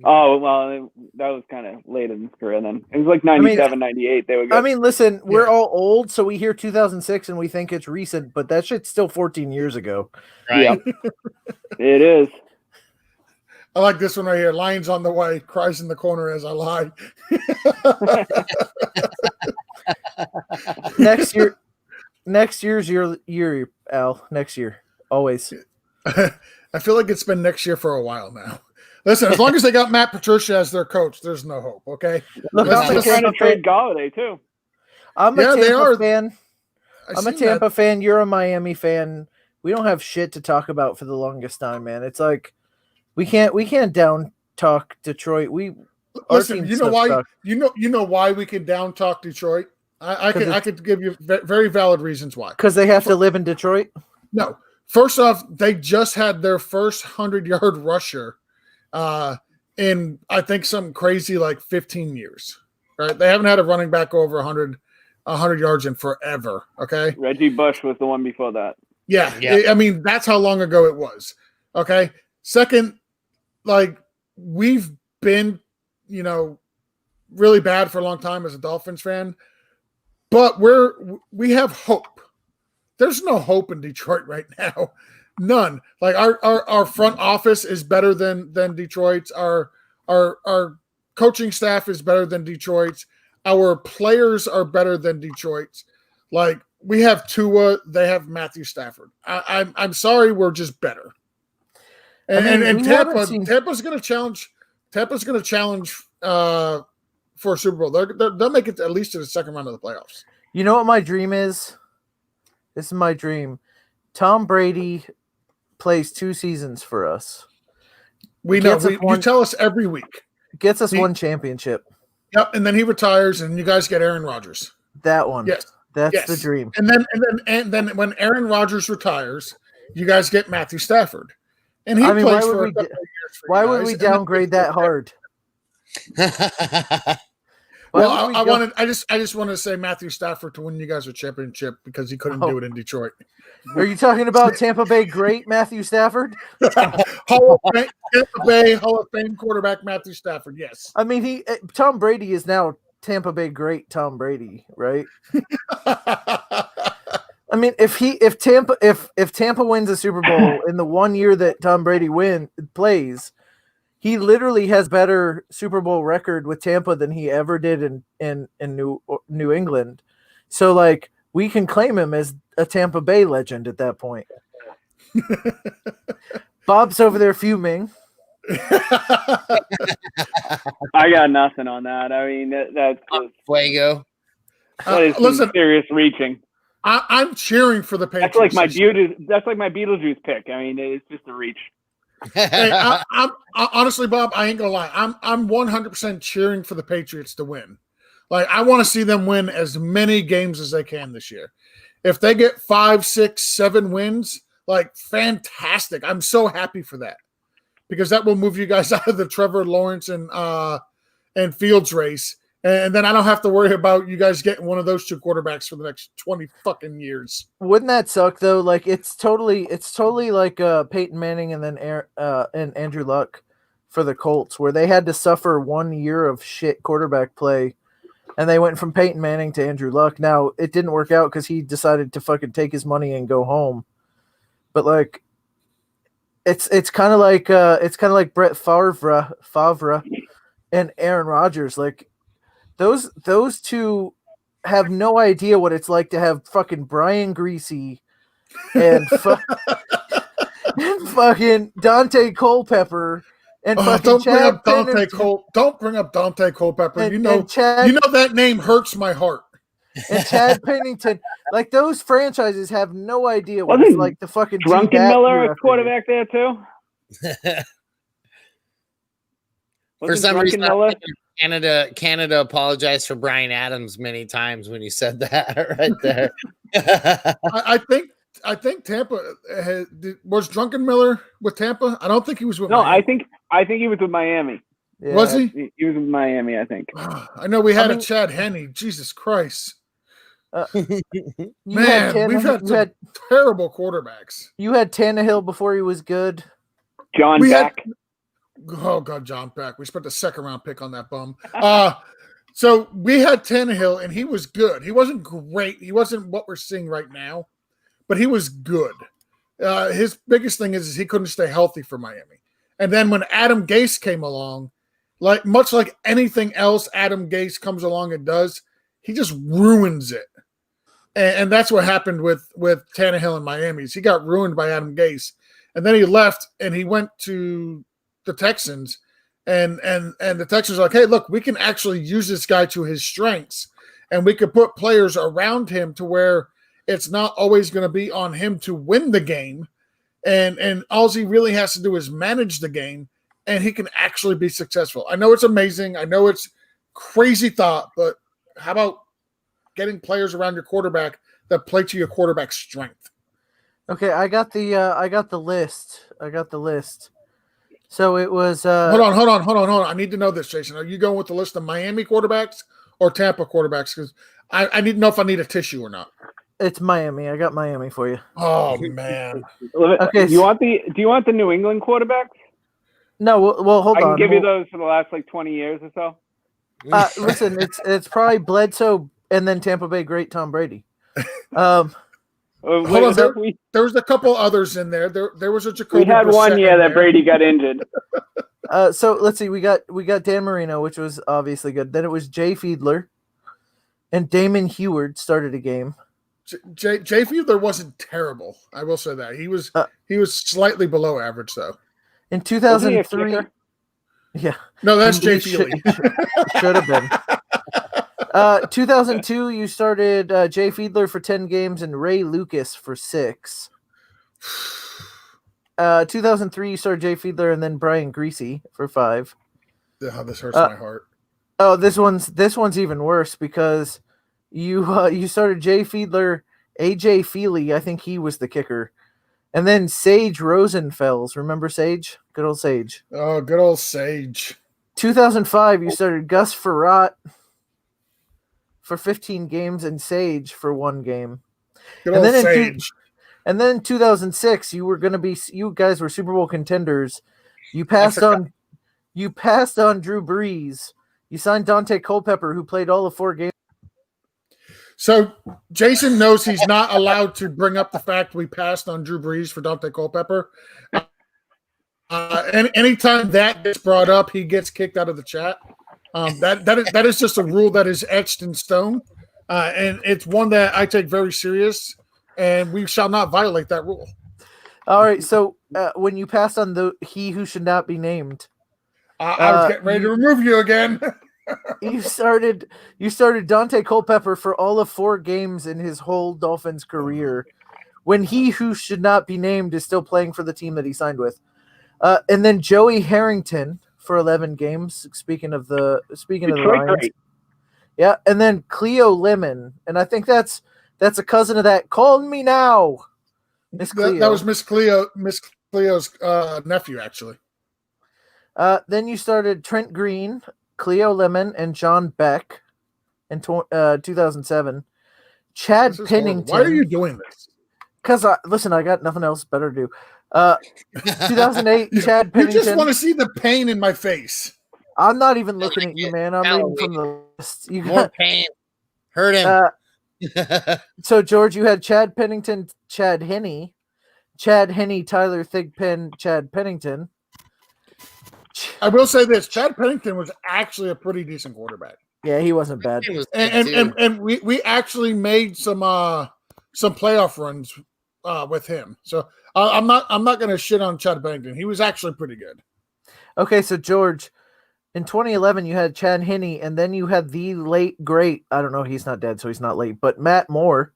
Oh, well, that was kind of late in his career then. It was like 97, 98. They were good. I mean, listen, we're all old, so we hear 2006 and we think it's recent, but that shit's still 14 years ago. Right. Yeah. It is. I like this one right here. Lions on the way, cries in the corner as I lie. Next year's your year, Al. Next year. Always. I feel like it's been next year for a while now. Listen, as long as they got Matt Patricia as their coach, there's no hope, okay? Look, they're trying to trade Galladay, too. I'm a Tampa fan. I'm a Tampa fan. You're a Miami fan. We don't have shit to talk about for the longest time, man. It's like we can't down talk Detroit. Listen, you know why sucks. you know why we can down talk Detroit? I could give you very valid reasons why. Because they have to live in Detroit? No. First off, they just had their first 100-yard rusher in I think some crazy like 15 years. Right? They haven't had a running back over 100 yards in forever. Okay. Reggie Bush was the one before that. Yeah. I mean, that's how long ago it was. Okay. Second, like we've been, really bad for a long time as a Dolphins fan, but we have hope. There's no hope in Detroit right now. None. Like our front office is better than Detroit's. Our coaching staff is better than Detroit's. Our players are better than Detroit's. Like we have Tua, they have Matthew Stafford. I'm sorry, we're just better. And Tampa's going to challenge. Tampa's going to challenge for a Super Bowl. They'll make it at least to the second round of the playoffs. You know what my dream is? This is my dream. Tom Brady plays 2 seasons for us. We know. Gets us You one- tell us every week. Gets us He- one championship. Yep, and then he retires, and you guys get Aaron Rodgers. That one. Yes, That's yes. the dream. And then when Aaron Rodgers retires, you guys get Matthew Stafford, and he I mean, plays why would for a we couple d- of years for Why you would guys, we and then- downgrade that hard? Why Well, would we I go- wanted. I just wanted to say Matthew Stafford to win you guys a championship because he couldn't do it in Detroit. Are you talking about Tampa Bay great Matthew Stafford? Hall of Fame quarterback Matthew Stafford. Yes. I mean, Tom Brady is now Tampa Bay great Tom Brady, right? I mean, if Tampa wins a Super Bowl in the 1 year that Tom Brady plays, he literally has better Super Bowl record with Tampa than he ever did in New England. So like we can claim him as a Tampa Bay legend at that point. Bob's over there fuming. I got nothing on that. I mean, that's just, Fuego. that is some listen, serious reaching. I'm cheering for the Patriots. That's like my Beetlejuice pick. I mean, it's just a reach. Hey, I'm honestly, Bob, I ain't gonna lie. I'm 100% cheering for the Patriots to win. Like, I want to see them win as many games as they can this year. If they get 5, 6, 7 wins, like, fantastic. I'm so happy for that because that will move you guys out of the Trevor Lawrence and Fields race, and then I don't have to worry about you guys getting one of those 2 quarterbacks for the next 20 fucking years. Wouldn't that suck though? Like it's totally like Peyton Manning and then and Andrew Luck for the Colts, where they had to suffer 1 year of shit quarterback play, and they went from Peyton Manning to Andrew Luck. Now it didn't work out because he decided to fucking take his money and go home. But like, it's kind of like Brett Favre and Aaron Rodgers. Like those two have no idea what it's like to have fucking Brian Greasy and fucking Dante Culpepper and fucking Don't bring Chad up Dante Pennington. Don't bring up Dante Culpepper. And- you know that name hurts my heart. And Chad Pennington. Like those franchises have no idea what it's Wasn't like to fucking do Drunken that Miller year a after quarterback there too? For Wasn't some Drunken reason, Miller? Canada apologized for Brian Adams many times when you said that right there. I think Tampa was Drunken Miller with Tampa. I don't think he was with. No, Miami. I think he was with Miami. Yeah. Was he? He was with Miami, I think. I know we had a Chad Henne. Jesus Christ, You man, had we've had some terrible quarterbacks. you had Tannehill before he was good. John We had- Beck. Oh God, John Beck. We spent a 2nd round pick on that bum. So we had Tannehill, and he was good. He wasn't great. He wasn't what we're seeing right now, but he was good. His biggest thing is he couldn't stay healthy for Miami. And then when Adam Gase came along, much like anything else Adam Gase comes along and does, he just ruins it. And that's what happened with Tannehill in Miami. He got ruined by Adam Gase. And then he left and he went to the Texans. And the Texans are like, hey, look, we can actually use this guy to his strengths. And we could put players around him to where it's not always going to be on him to win the game. And all he really has to do is manage the game, and he can actually be successful. I know it's amazing. I know it's crazy thought, but how about getting players around your quarterback that play to your quarterback's strength? Okay, I got the list. So it was Hold on. I need to know this, Jason. Are you going with the list of Miami quarterbacks or Tampa quarterbacks? Because I need to know if I need a tissue or not. It's Miami. I got Miami for you. Oh man. Okay, Do you want the New England quarterbacks? No, well, hold I on. can give you those for the last 20 years or so. Listen, it's probably Bledsoe and then Tampa Bay great Tom Brady. Hold on, there was a couple others in there. There was a Jacoby. We had Brissett one year in that there. Brady got injured. So let's see. We got Dan Marino, which was obviously good. Then it was Jay Fiedler, and Damon Heward started a game. Jay Fiedler wasn't terrible. I will say that he was slightly below average though. In Wasn't he a 2003, kicker? yeah, No, that's Jay He should- Feely. should have been. 2002, you started Jay Fiedler for 10 games and Ray Lucas for 6. 2003, you started Jay Fiedler and then Brian Greasy for 5. Yeah, this hurts my heart. Oh, this one's even worse because you started Jay Fiedler, AJ Feely, I think he was the kicker, and then Sage Rosenfels. Remember Sage? Good old Sage. Oh, good old Sage. 2005, you started Gus Farrat for 15 games and Sage for 1 game. Good old Sage. And then in 2006, you guys were Super Bowl contenders. You passed on Drew Brees. You signed Dante Culpepper, who played all of 4 games. So Jason knows he's not allowed to bring up the fact we passed on Drew Brees for Dante Culpepper. And anytime that gets brought up, he gets kicked out of the chat. That is just a rule that is etched in stone, and it's one that I take very serious, and we shall not violate that rule. All right. So when you passed on he who should not be named, I was getting ready to remove you again. you started Dante Culpepper for all of 4 games in his whole Dolphins career, when he who should not be named is still playing for the team that he signed with. And then Joey Harrington for 11 games. Speaking of the Lions, great. Yeah, and then Cleo Lemon, and I think that's a cousin of that. Call me now, Miss Cleo. That was Miss Cleo's nephew, actually. Then you started Trent Green, Cleo Lemon, and John Beck in 2007. Chad Pennington. Horrible. Why are you doing this? Because I got nothing else better to do. 2008, Chad Pennington. You just want to see the pain in my face. I'm not even looking at you, man. I'm reading from the list. You More pain. Hurt him. So, George, you had Chad Pennington, Chad Henne, Tyler Thigpen, Chad Pennington. I will say this: Chad Pennington was actually a pretty decent quarterback. Yeah, he wasn't bad. And we actually made some playoff runs with him. So I'm not going to shit on Chad Pennington. He was actually pretty good. Okay, so George, in 2011 you had Chad Henne, and then you had the late great. I don't know, he's not dead, so he's not late. But Matt Moore,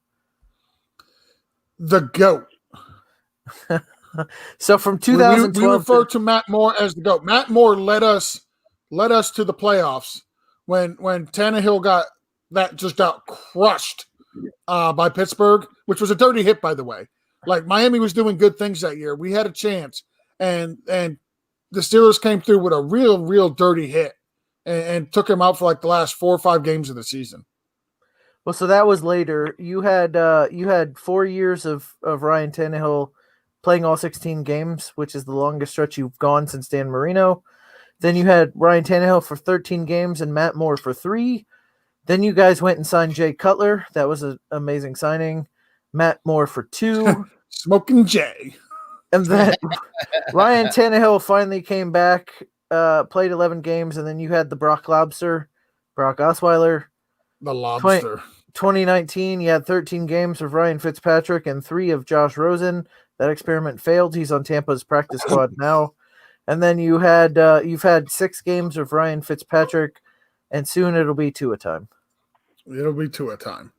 the GOAT. So from 2012, we refer to Matt Moore as the GOAT. Matt Moore led us to the playoffs when Tannehill got crushed by Pittsburgh, which was a dirty hit, by the way. Like, Miami was doing good things that year. We had a chance, and the Steelers came through with a real dirty hit and took him out for like the last 4 or 5 games of the season. Well, so that was later. You had 4 years of Ryan Tannehill playing all 16 games, which is the longest stretch you've gone since Dan Marino. Then you had Ryan Tannehill for 13 games and Matt Moore for 3. Then you guys went and signed Jay Cutler. That was an amazing signing. Matt Moore for 2. Smoking Jay. And then Ryan Tannehill finally came back, played 11 games, and then you had the Brock Osweiler. The Lobster. 2019, you had 13 games of Ryan Fitzpatrick and 3 of Josh Rosen. That experiment failed. He's on Tampa's practice squad now. And then you've had 6 games of Ryan Fitzpatrick, and soon it'll be 2 a time. It'll be 2 a time.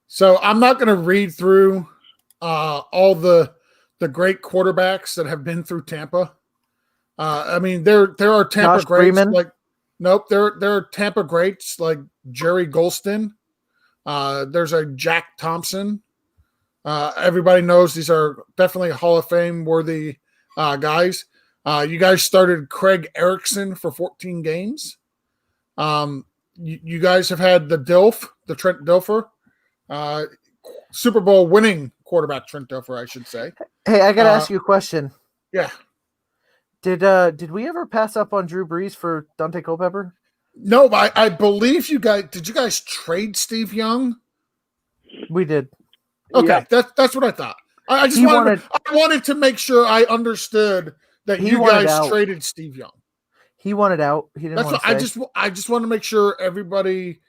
So I'm not going to read through all the great quarterbacks that have been through Tampa. I mean, there are Tampa Josh greats Freeman? there are Tampa greats like Jerry Golston. There's a Jack Thompson. Everybody knows these are definitely Hall of Fame worthy guys. You guys started Craig Erickson for 14 games. You guys have had the Trent Dilfer, Super Bowl winning quarterback Trent Dilfer, I should say. Hey, I got to ask you a question. Yeah. Did we ever pass up on Drew Brees for Dante Culpepper? No, but I believe you guys. Did you guys trade Steve Young? We did. Okay, yeah. That's what I thought. I wanted to make sure I understood that you guys traded Steve Young. He wanted out. He didn't want to stay. I just want to make sure everybody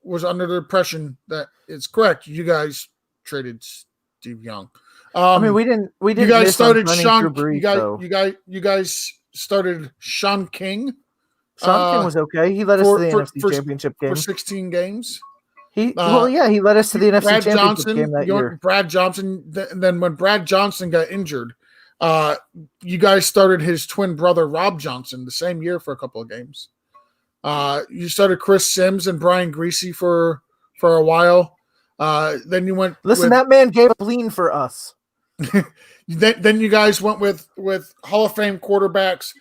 was under the impression that it's correct. You guys traded Steve Young. I mean, we didn't. You guys started Sean. Brees, you guys started Sean King Shonkin was okay. He led us to the NFC Championship game for 16 games. He led us to the NFC Brad Championship Johnson, game that year. Brad Johnson. Then when Brad Johnson got injured, you guys started his twin brother Rob Johnson the same year for a couple of games. You started Chris Sims and Brian Greasy for a while. Then you went. Listen, that man gave up lean for us. Then you guys went with Hall of Fame quarterbacks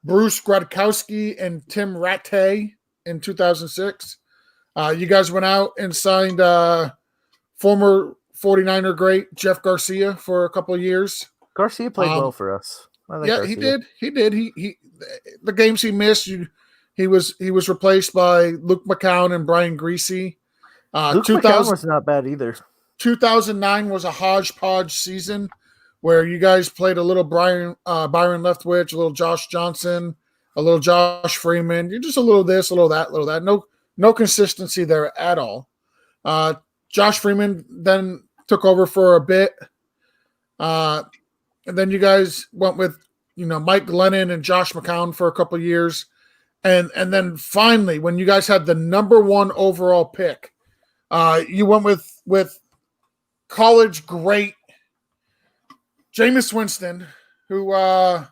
Bruce Gradkowski and Tim Rattay in 2006. You guys went out and signed former 49er great Jeff Garcia for a couple of years. Garcia played well for us. Garcia. He did. He the games he missed, he was replaced by Luke McCown and Brian Greasy. Luke McCown was not bad either. 2009 was a hodgepodge season where you guys played a little Byron Leftwich, a little Josh Johnson, a little Josh Freeman. You're just a little this, a little that, a little that. No consistency there at all. Josh Freeman then took over for a bit. And then you guys went with, Mike Glennon and Josh McCown for a couple of years. And then finally, when you guys had the number 1 overall pick, you went with college great Jameis Winston, who I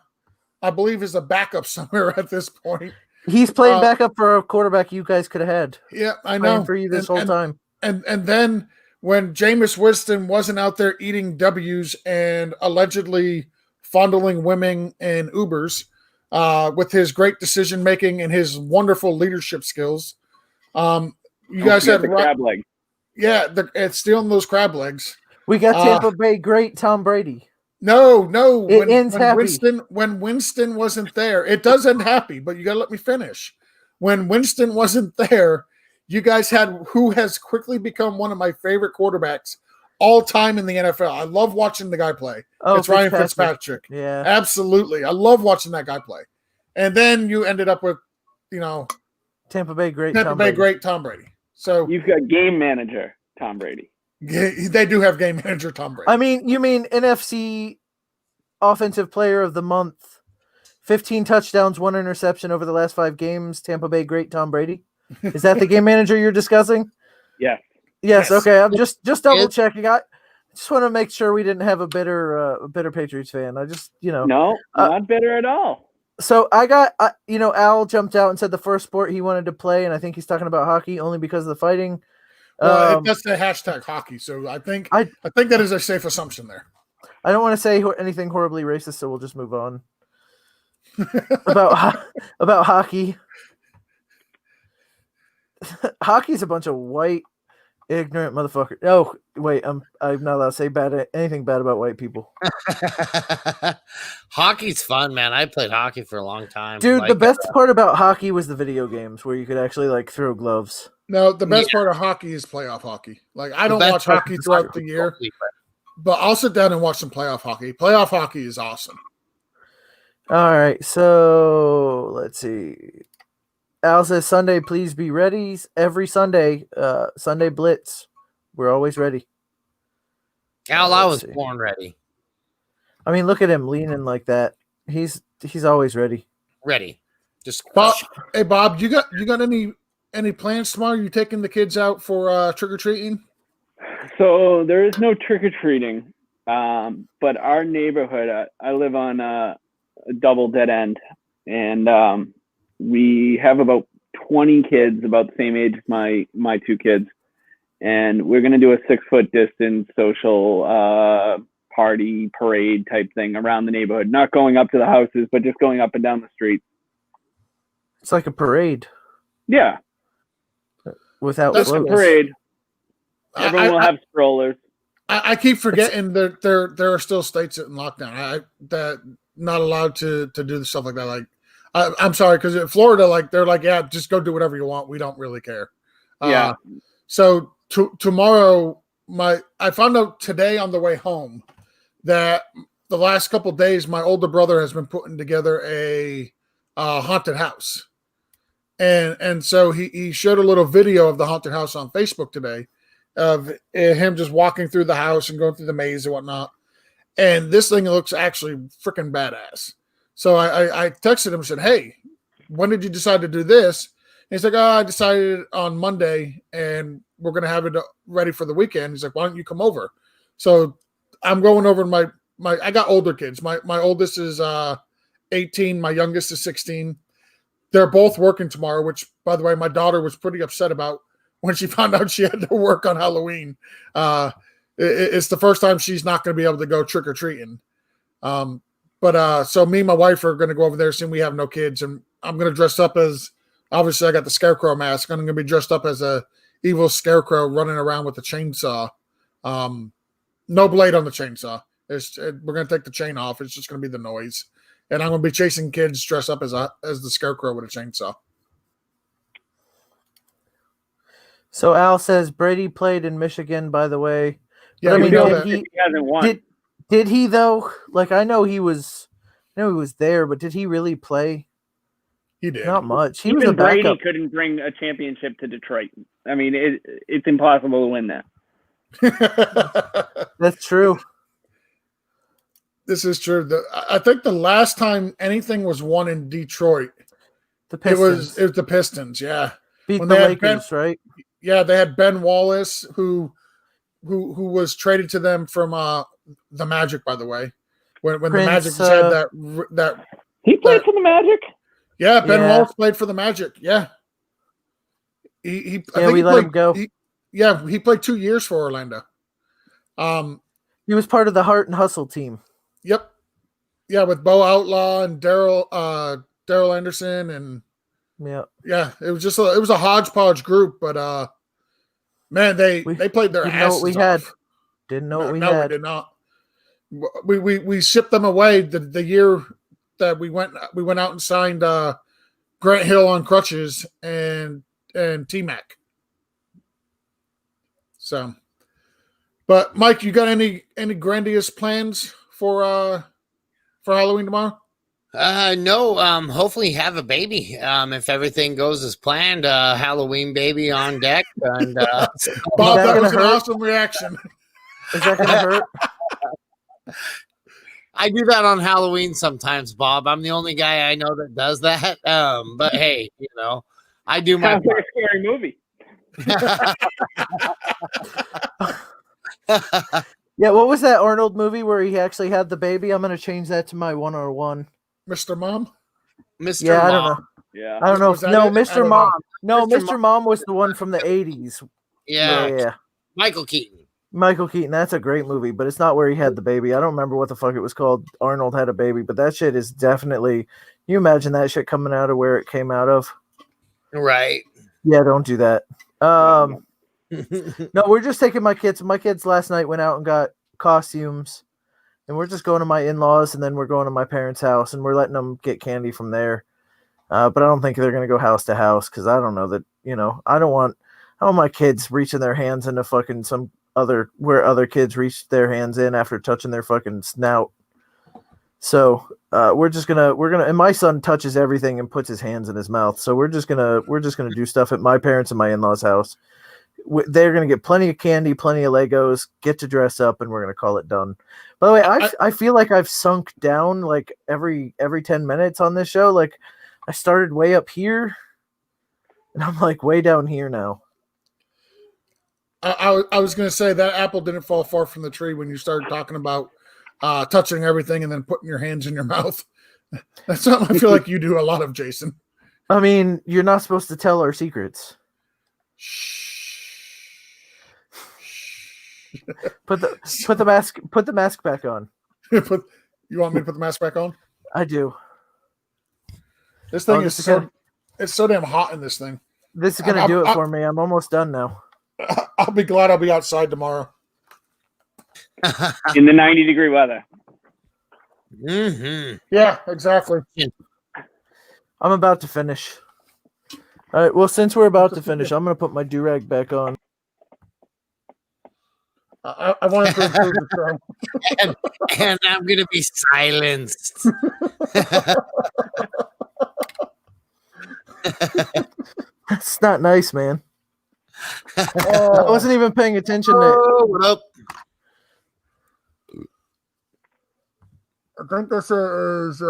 believe is a backup somewhere at this point. He's playing backup for a quarterback you guys could have had. Yeah, I know. For you this whole time. And then when Jameis Winston wasn't out there eating W's and allegedly fondling women and Ubers with his great decision making and his wonderful leadership skills, you guys had the crab leg. Yeah, it's stealing those crab legs. We got Tampa Bay great Tom Brady. No. When Winston wasn't there, it does end happy, but you got to let me finish. When Winston wasn't there, you guys had who has quickly become one of my favorite quarterbacks all time in the NFL. I love watching the guy play. It's Ryan Fitzpatrick. Yeah, absolutely. I love watching that guy play. And then you ended up with, Tampa Bay great Tom Brady. So you've got game manager Tom Brady. They do have game manager Tom Brady. I mean, you mean NFC Offensive Player of the Month, 15 touchdowns, 1 interception over the last 5 games. Tampa Bay great Tom Brady. Is that the game manager you're discussing? Yeah. Yes. Okay. I'm just double checking. I just want to make sure we didn't have a bitter Patriots fan. I just no, not bitter at all. So I got Al jumped out and said the first sport he wanted to play, and I think he's talking about hockey only because of the fighting. Well, that's the hashtag hockey, so I think that is a safe assumption there. I don't want to say anything horribly racist, so we'll just move on. about hockey. Hockey's a bunch of white, ignorant motherfuckers. Oh, wait, I'm not allowed to say anything bad about white people. Hockey's fun, man. I played hockey for a long time. Dude, the best part about hockey was the video games where you could actually throw gloves. No, the best part of hockey is playoff hockey. I don't watch hockey throughout the year, but I'll sit down and watch some playoff hockey. Playoff hockey is awesome. All right, so let's see. Al says, Sunday, please be ready. Every Sunday, Sunday Blitz. We're always ready. Al, I was born ready. I mean, look at him leaning like that. He's always ready. Ready. Just Bob, hey Bob, you got any plans tomorrow? You taking the kids out for trick or treating? So there is no trick or treating, but our neighborhood. I live on a double dead end, and we have about 20 kids about the same age as my 2 kids, and we're going to do a 6-foot distance social party parade type thing around the neighborhood. Not going up to the houses, but just going up and down the street. It's like a parade. Yeah. Without That's a parade. Everyone will have strollers. I keep forgetting that there are still states in lockdown. That not allowed to do stuff like that. I'm sorry, because in Florida, they're like, yeah, just go do whatever you want. We don't really care. Yeah. So tomorrow, I found out today on the way home that the last couple of days, my older brother has been putting together a haunted house, and so he showed a little video of the haunted house on Facebook today of him just walking through the house and going through the maze and whatnot. And this thing looks actually freaking badass. So I texted him and said, hey, when did you decide to do this? And he's like, oh, I decided on Monday, and we're going to have it ready for the weekend. He's like, why don't you come over? So I'm going over to I got older kids. My oldest is 18. My youngest is 16. They're both working tomorrow, which, by the way, my daughter was pretty upset about when she found out she had to work on Halloween. It's the first time she's not going to be able to go trick-or-treating. So me and my wife are going to go over there seeing we have no kids, and I'm going to dress up as, obviously I got the scarecrow mask. I'm going to be dressed up as a evil scarecrow running around with a chainsaw. No blade on the chainsaw. We're going to take the chain off. It's just going to be the noise. And I'm going to be chasing kids dressed up as the scarecrow with a chainsaw. So Al says Brady played in Michigan, by the way. Yeah, But, I we mean, know did that. He hasn't won. Did he though? Like I know he was there, but did he really play? He did. Not much. He was Even a backup. Brady couldn't bring a championship to Detroit. I mean, it's impossible to win that. That's true. This is true. I think the last time anything was won in Detroit, The it Pistons was the Pistons. Yeah, beat when the they had Lakers, right? yeah, they had Ben Wallace, who was traded to them from the Magic. By the way, when the Magic just had that He played for the Magic. yeah, Ben Yeah. Wallace played for the Magic. Yeah, I think we he let played, him go. He played 2 years for Orlando. He was part of the Heart and Hustle team. Yep. Yeah, with Bo Outlaw and Daryl Anderson, and Yeah. it was a hodgepodge group, but man, they played their Didn't know asses what we off. had. Didn't know what we had. We did not. We shipped them away the year that we went out and signed Grant Hill on crutches and T-Mac. So, but Mike, you got any grandiose plans for Halloween tomorrow? No. Hopefully have a baby. If everything goes as planned, Halloween baby on deck. And Bob, that that was gonna an hurt? awesome reaction. Is that going to hurt? I do that on Halloween sometimes, Bob. I'm the only guy I know that does that. But hey, I do my Sounds like a scary movie. Yeah, what was that Arnold movie where he actually had the baby? I'm going to change that to my 101. Mr. Mom? Mr. Yeah, I don't Mom. know. Yeah. I don't know. Was that No, it? I Mr. don't Mom. know. No, Mr. Mr. Mom was the one from the 80s. Yeah. Yeah. Michael Keaton. Michael Keaton. That's a great movie, but it's not where he had the baby. I don't remember what the fuck it was called. Arnold had a baby, but that shit is definitely. You imagine that shit coming out of where it came out of? Right. Yeah, don't do that. No, we're just taking my kids. My kids last night went out and got costumes, and we're just going to my in-laws, and then we're going to my parents' house, and we're letting them get candy from there. But I don't think they're going to go house to house because I don't know that, I don't want my kids reaching their hands into fucking where other kids reach their hands in after touching their fucking snout. So we're gonna, and my son touches everything and puts his hands in his mouth. So we're just gonna do stuff at my parents and my in-laws' house. They're gonna get plenty of candy, plenty of Legos, get to dress up, and we're gonna call it done. By the way, I feel like I've sunk down like every 10 minutes on this show. Like I started way up here, and I'm like way down here now. I was going to say that apple didn't fall far from the tree when you started talking about touching everything and then putting your hands in your mouth. That's something I feel like you do a lot of, Jason. I mean, you're not supposed to tell our secrets. Put the mask back on. You want me to put the mask back on? I do. This thing is it's so damn hot in this thing. This is gonna do it for me. I'm almost done now. I'll be glad I'll be outside tomorrow. In the 90-degree weather. Mm-hmm. Yeah, exactly. I'm about to finish. All right. Well, since we're about to finish, I'm gonna put my do-rag back on. I wanted to improve the show. and I'm gonna be silenced. That's not nice, man. I Oh, wasn't even paying attention to. Oh, what up? I think this is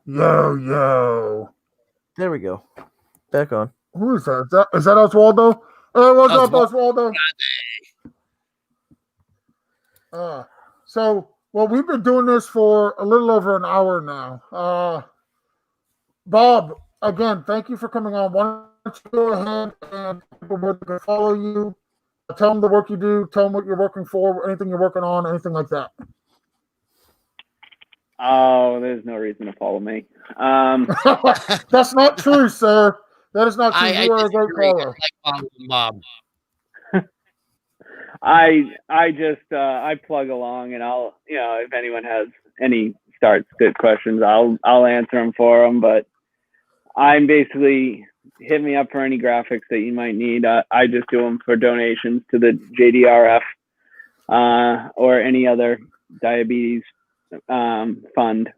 Yo. There we go. Back on. Who is that? Is that Oswaldo? What's up, Oswaldo. Oswaldo? Well, we've been doing this for a little over an hour now. Bob, again, thank you for coming on. Why don't you go ahead and people where they can follow you, tell them the work you do, tell them what you're working for, anything you're working on, anything like that. Oh, there's no reason to follow me. That's not true, sir. That is not true. You are a great caller. Bob. I just I plug along, and I'll if anyone has any good questions, I'll answer them for them. But I'm basically hit me up for any graphics that you might need. I just do them for donations to the JDRF or any other diabetes fund.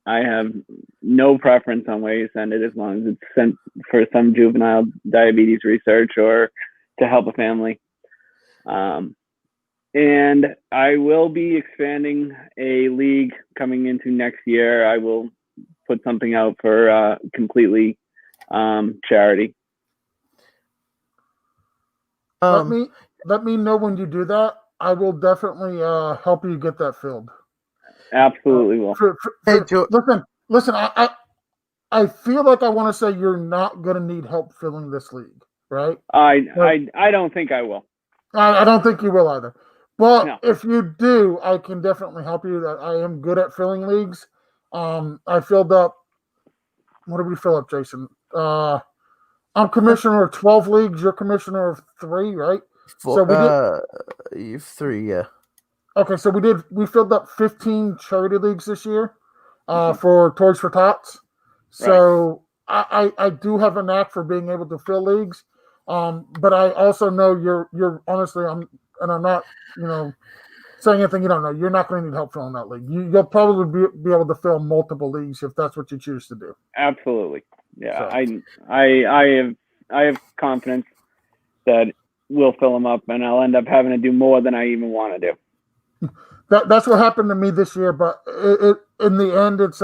I have no preference on where you send it, as long as it's sent for some juvenile diabetes research or to help a family. And I will be expanding a league coming into next year. I will put something out for completely charity. Let me know when you do that. I will definitely help you get that filled. Absolutely will. Hey, Joe. Listen. I feel like I want to say you're not going to need help filling this league, right? I don't think I will. I don't think you will either. But No. if you do, I can definitely help you. I am good at filling leagues. I filled up. What did we fill up, Jason? I'm commissioner of 12 leagues. You're commissioner of 3, right? So we did. You've 3, yeah. Okay, so we filled up 15 charity leagues this year for Toys for Tots. So right. I do have a knack for being able to fill leagues. But I also know you're honestly, I'm not, saying anything you don't know. You're not going to need help filling that league. You'll probably be able to fill multiple leagues if that's what you choose to do. Absolutely. Yeah. So. I have confidence that we'll fill them up, and I'll end up having to do more than I even want to do. That's what happened to me this year, but in the end, it's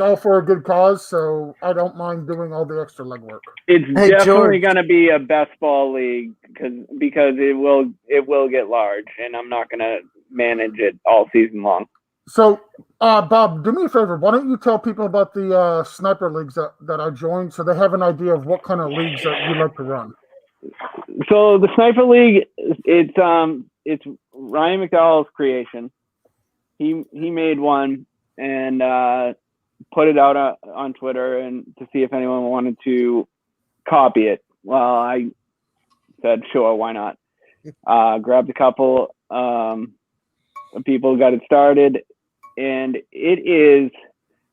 all for a good cause, so I don't mind doing all the extra legwork. It's definitely going to be a best ball league because it will get large, and I'm not going to manage it all season long. So, Bob, do me a favor. Why don't you tell people about the sniper leagues that I joined, so they have an idea of what kind of leagues that you like to run? So the sniper league, it's Ryan McDowell's creation. He made one and put it out on Twitter and to see if anyone wanted to copy it. Well, I said, sure, why not? Grabbed a couple people, got it started, and it is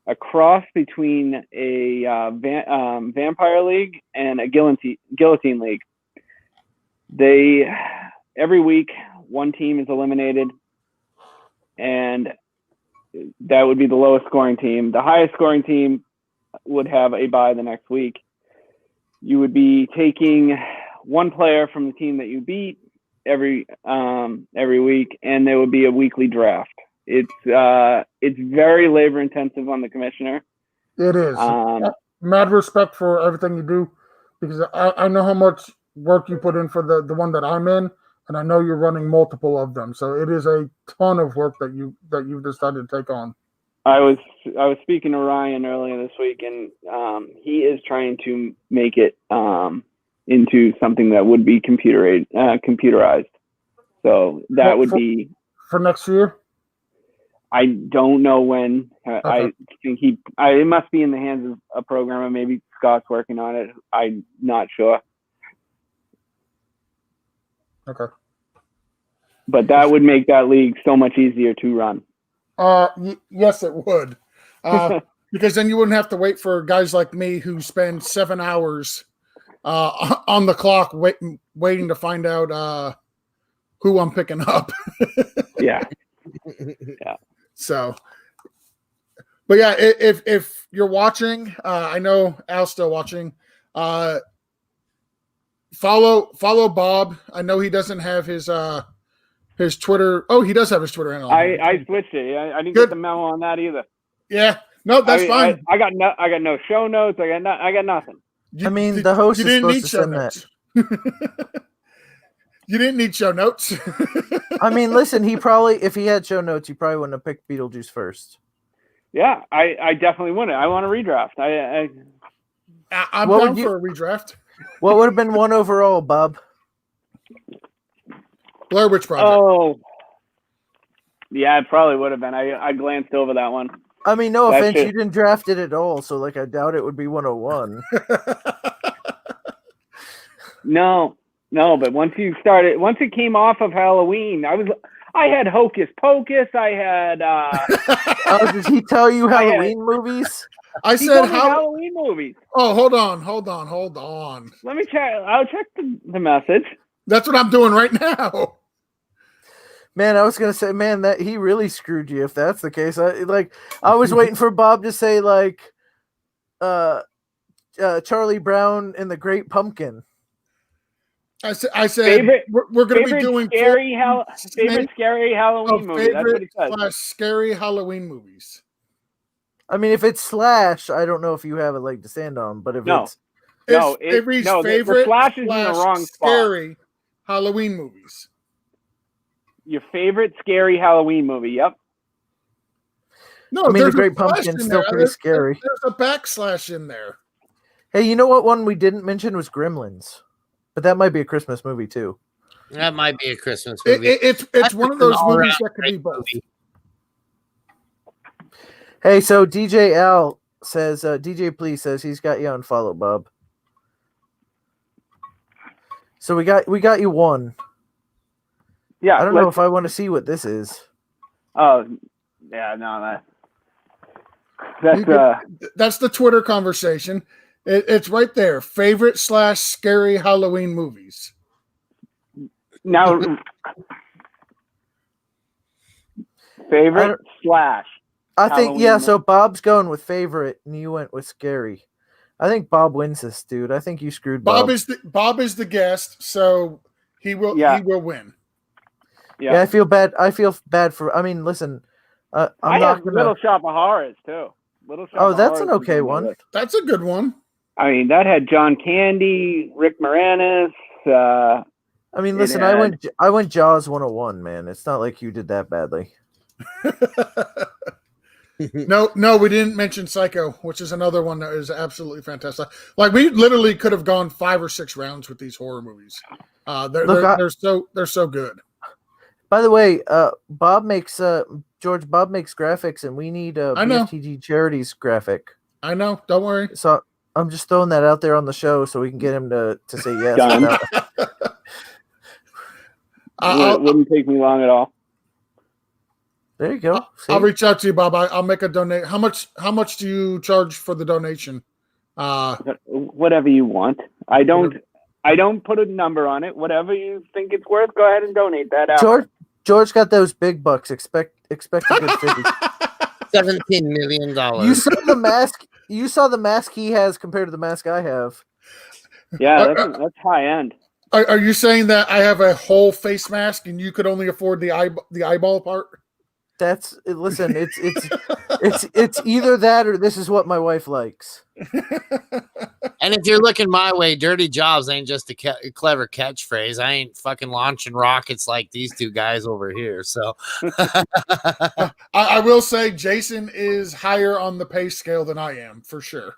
a cross between a vampire league and a guillotine league. Every week, one team is eliminated, and that would be the lowest scoring team. The highest scoring team would have a bye the next week. You would be taking one player from the team that you beat every week, and there would be a weekly draft. It's very labor intensive on the commissioner. It is. Mad respect for everything you do, because I know how much work you put in for the one that I'm in, and I know you're running multiple of them. So it is a ton of work that you've decided to take on. I was speaking to Ryan earlier this week, and he is trying to make it into something that would be computerized. So that would be for next year. I don't know when. Okay. I think it must be in the hands of a programmer. Maybe Scott's working on it. I'm not sure. Okay. But that would make that league so much easier to run. Yes, it would. Because then you wouldn't have to wait for guys like me who spend 7 hours on the clock waiting to find out who I'm picking up. Yeah. Yeah. So, but yeah, if you're watching, I know Al's still watching. Follow Bob. I know he doesn't have his Twitter. Oh, he does have his Twitter handle. I switched it. I didn't get the memo on that either. Yeah. No, that's fine. I got no show notes. I got nothing. I mean, the host you is didn't supposed need to show send that. notes. You didn't need show notes. I mean, listen, if he had show notes, he probably wouldn't have picked Beetlejuice first. Yeah, I definitely wouldn't. I want a redraft. I'm down for a redraft. What would have been 1 overall, Bob? Blair Witch Project. Oh, yeah, it probably would have been. I glanced over that one. I mean, no That offense, shit- you didn't draft it at all, so like I doubt it would be 101. No, but once it came off of Halloween, I had Hocus Pocus. I had. Oh, did he tell you Halloween movies? I He said told me Halloween movies. Oh, hold on. Let me check. I'll check the message. That's what I'm doing right now. Man, I was gonna say, man, that he really screwed you if that's the case. I was waiting for Bob to say like, Charlie Brown and the Great Pumpkin. I said we're going to be doing favorite scary Halloween movie. That's what it says. Scary Halloween movies. I mean, if it's slash, I don't know if you have a leg to stand on, but if favorite slash is in the wrong spot. Scary Halloween movies. Your favorite scary Halloween movie? Yep. No, I mean, the there's Great a slash Pumpkin's in still there. pretty scary. There's a backslash in there. Hey, you know what one we didn't mention was Gremlins, but that might be a Christmas movie too. That might be a Christmas movie. It's one of those movies that could be both. Hey, so DJ Al says, DJ Please says he's got you on follow, Bob. So we got you one. Yeah. I don't know if I want to see what this is. Oh, yeah, no, that's the Twitter conversation. It's right there. Favorite / scary Halloween movies. Now, favorite / I think, Halloween yeah, movie. so Bob's going with favorite and you went with scary. I think Bob wins this, dude. I think you screwed Bob. Bob is the guest, so he will win. Yeah, I feel bad. For. I mean, listen, I'm I not have gonna. Little Shop of Horrors too. That's an okay one. That's a good one. I mean, that had John Candy, Rick Moranis. I mean, listen, I went Jaws 101, man. It's not like you did that badly. No, we didn't mention Psycho, which is another one that is absolutely fantastic. Like we literally could have gone 5 or 6 rounds with these horror movies. They're so good. By the way, Bob makes Bob makes graphics, and we need a BFTG Charities graphic. I know. Don't worry. So I'm just throwing that out there on the show so we can get him to say yes. Done. It wouldn't take me long at all. There you go. I'll reach out to you, Bob. I'll make a donate. How much do you charge for the donation? Whatever you want. I don't put a number on it. Whatever you think it's worth, go ahead and donate that out. George got those big bucks. Expect a good figure. $17 million. You saw the mask. You saw the mask he has compared to the mask I have. Yeah, that's high end. Are you saying that I have a whole face mask and you could only afford the eyeball part? Listen. It's either that or this is what my wife likes. And if you're looking my way, dirty jobs ain't just a clever catchphrase. I ain't fucking launching rockets like these two guys over here. So I will say Jason is higher on the pay scale than I am for sure.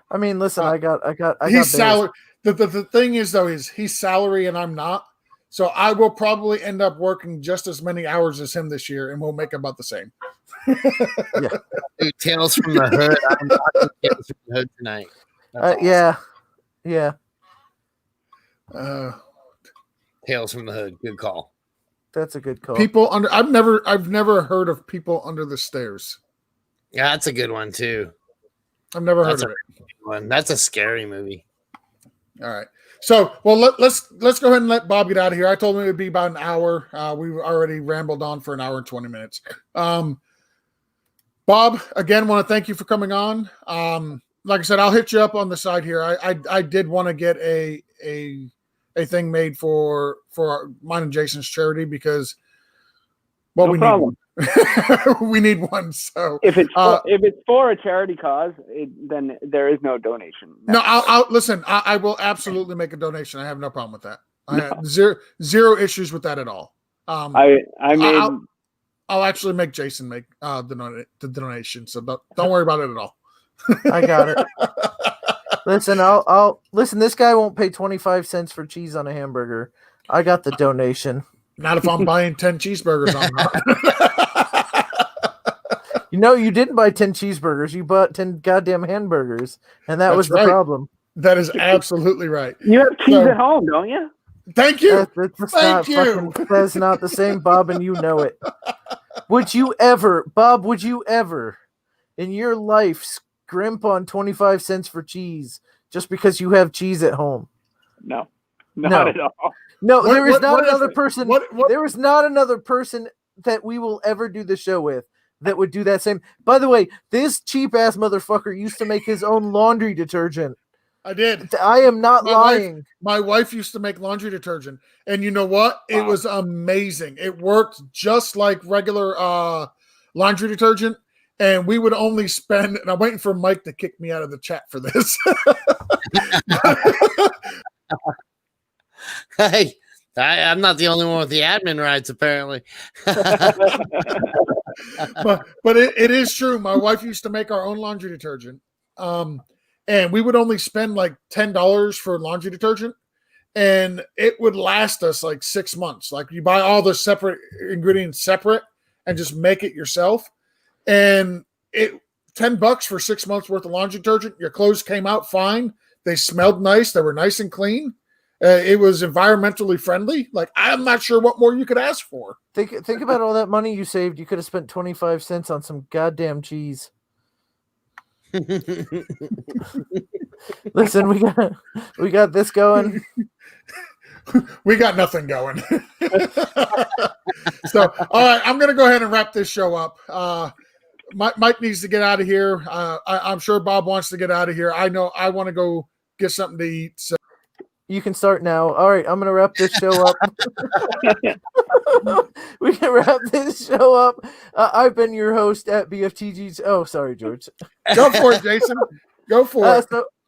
I mean, listen, I got he's salary. The thing is though, is he's salary and I'm not. So I will probably end up working just as many hours as him this year, and we'll make about the same. Yeah. Dude, Tales from the Hood. I'm watching Tales from the Hood tonight. Awesome. Yeah. Tales from the Hood. Good call. That's a good call. I've never heard of People Under the Stairs. Yeah, that's a good one too. I've never heard of it. That's a scary movie. All right. So, well, let's go ahead and let Bob get out of here. I told him it would be about an hour. We've already rambled on for an hour and 20 minutes. Bob, again, want to thank you for coming on. Like I said, I'll hit you up on the side here. I did want to get a thing made for mine and Jason's charity because, well, no problem. We need one. So If it's for a charity cause, then there is no donation. no, I'll listen. I will absolutely make a donation. I have no problem with that. I have zero issues with that at all. I'll actually make Jason make the donation. So don't worry about it at all. I got it. Listen, I'll listen. This guy won't pay 25 cents for cheese on a hamburger. I got the donation. Not if I'm buying 10 cheeseburgers on that. You know, you didn't buy 10 cheeseburgers. You bought 10 goddamn hamburgers, and that was the problem. That is absolutely right. You have cheese at home, don't you? Thank you. Thank you. That's not the same, Bob, and you know it. Would you ever, Bob, in your life scrimp on 25 cents for cheese just because you have cheese at home? No, not at all. No, there is not another person. There is not another person that we will ever do the show with that would do that same. By the way, this cheap ass motherfucker used to make his own laundry detergent. I did. I am not lying. My wife used to make laundry detergent, and you know what? It was amazing. It worked just like regular laundry detergent, and we would only spend. And I'm waiting for Mike to kick me out of the chat for this. Hey, I'm not the only one with the admin rights, apparently. but it is true. My wife used to make our own laundry detergent. And we would only spend like $10 for laundry detergent, and it would last us like 6 months. Like you buy all the separate ingredients separate and just make it yourself. And it $10 for 6 months worth of laundry detergent. Your clothes came out fine. They smelled nice. They were nice and clean. It was environmentally friendly. Like, I'm not sure what more you could ask for. Think about all that money you saved. You could have spent 25 cents on some goddamn cheese. Listen, we got this going. We got nothing going. So, all right, I'm going to go ahead and wrap this show up. Mike needs to get out of here. I'm sure Bob wants to get out of here. I know I want to go get something to eat. So. You can start now. All right, I'm going to wrap this show up. We can wrap this show up. I've been your host at BFTG's. Oh, sorry, George. Go for it, Jason. Go for it.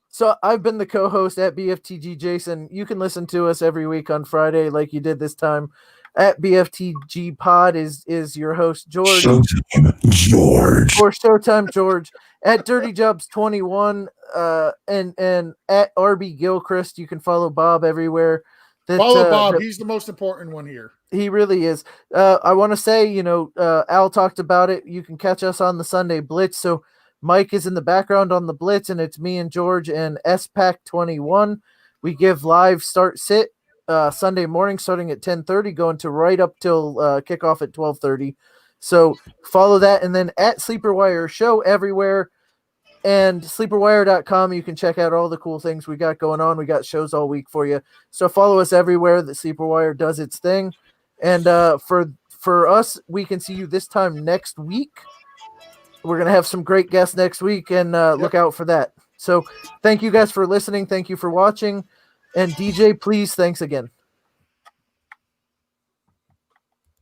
So I've been the co-host at BFTG, Jason. You can listen to us every week on Friday like you did this time. At BFTG Pod is your host, George. Showtime George. For Showtime George. At Dirty Jobs 21 and at RB Gilchrist. You can follow Bob everywhere. Follow Bob. He's the most important one here. He really is. I want to say, Al talked about it. You can catch us on the Sunday Blitz. So Mike is in the background on the Blitz, and it's me and George and SPAC 21. We give live start sit Sunday morning starting at 10:30, going to right up till kickoff at 12:30. So follow that, and then at Sleeper Wire Show everywhere, and sleeperwire.com. You can check out all the cool things we got going on. We got shows all week for you. So follow us everywhere that Sleeper Wire does its thing. And for us, we can see you this time next week. We're going to have some great guests next week, and look out for that. So thank you guys for listening. Thank you for watching. And DJ, please, thanks again.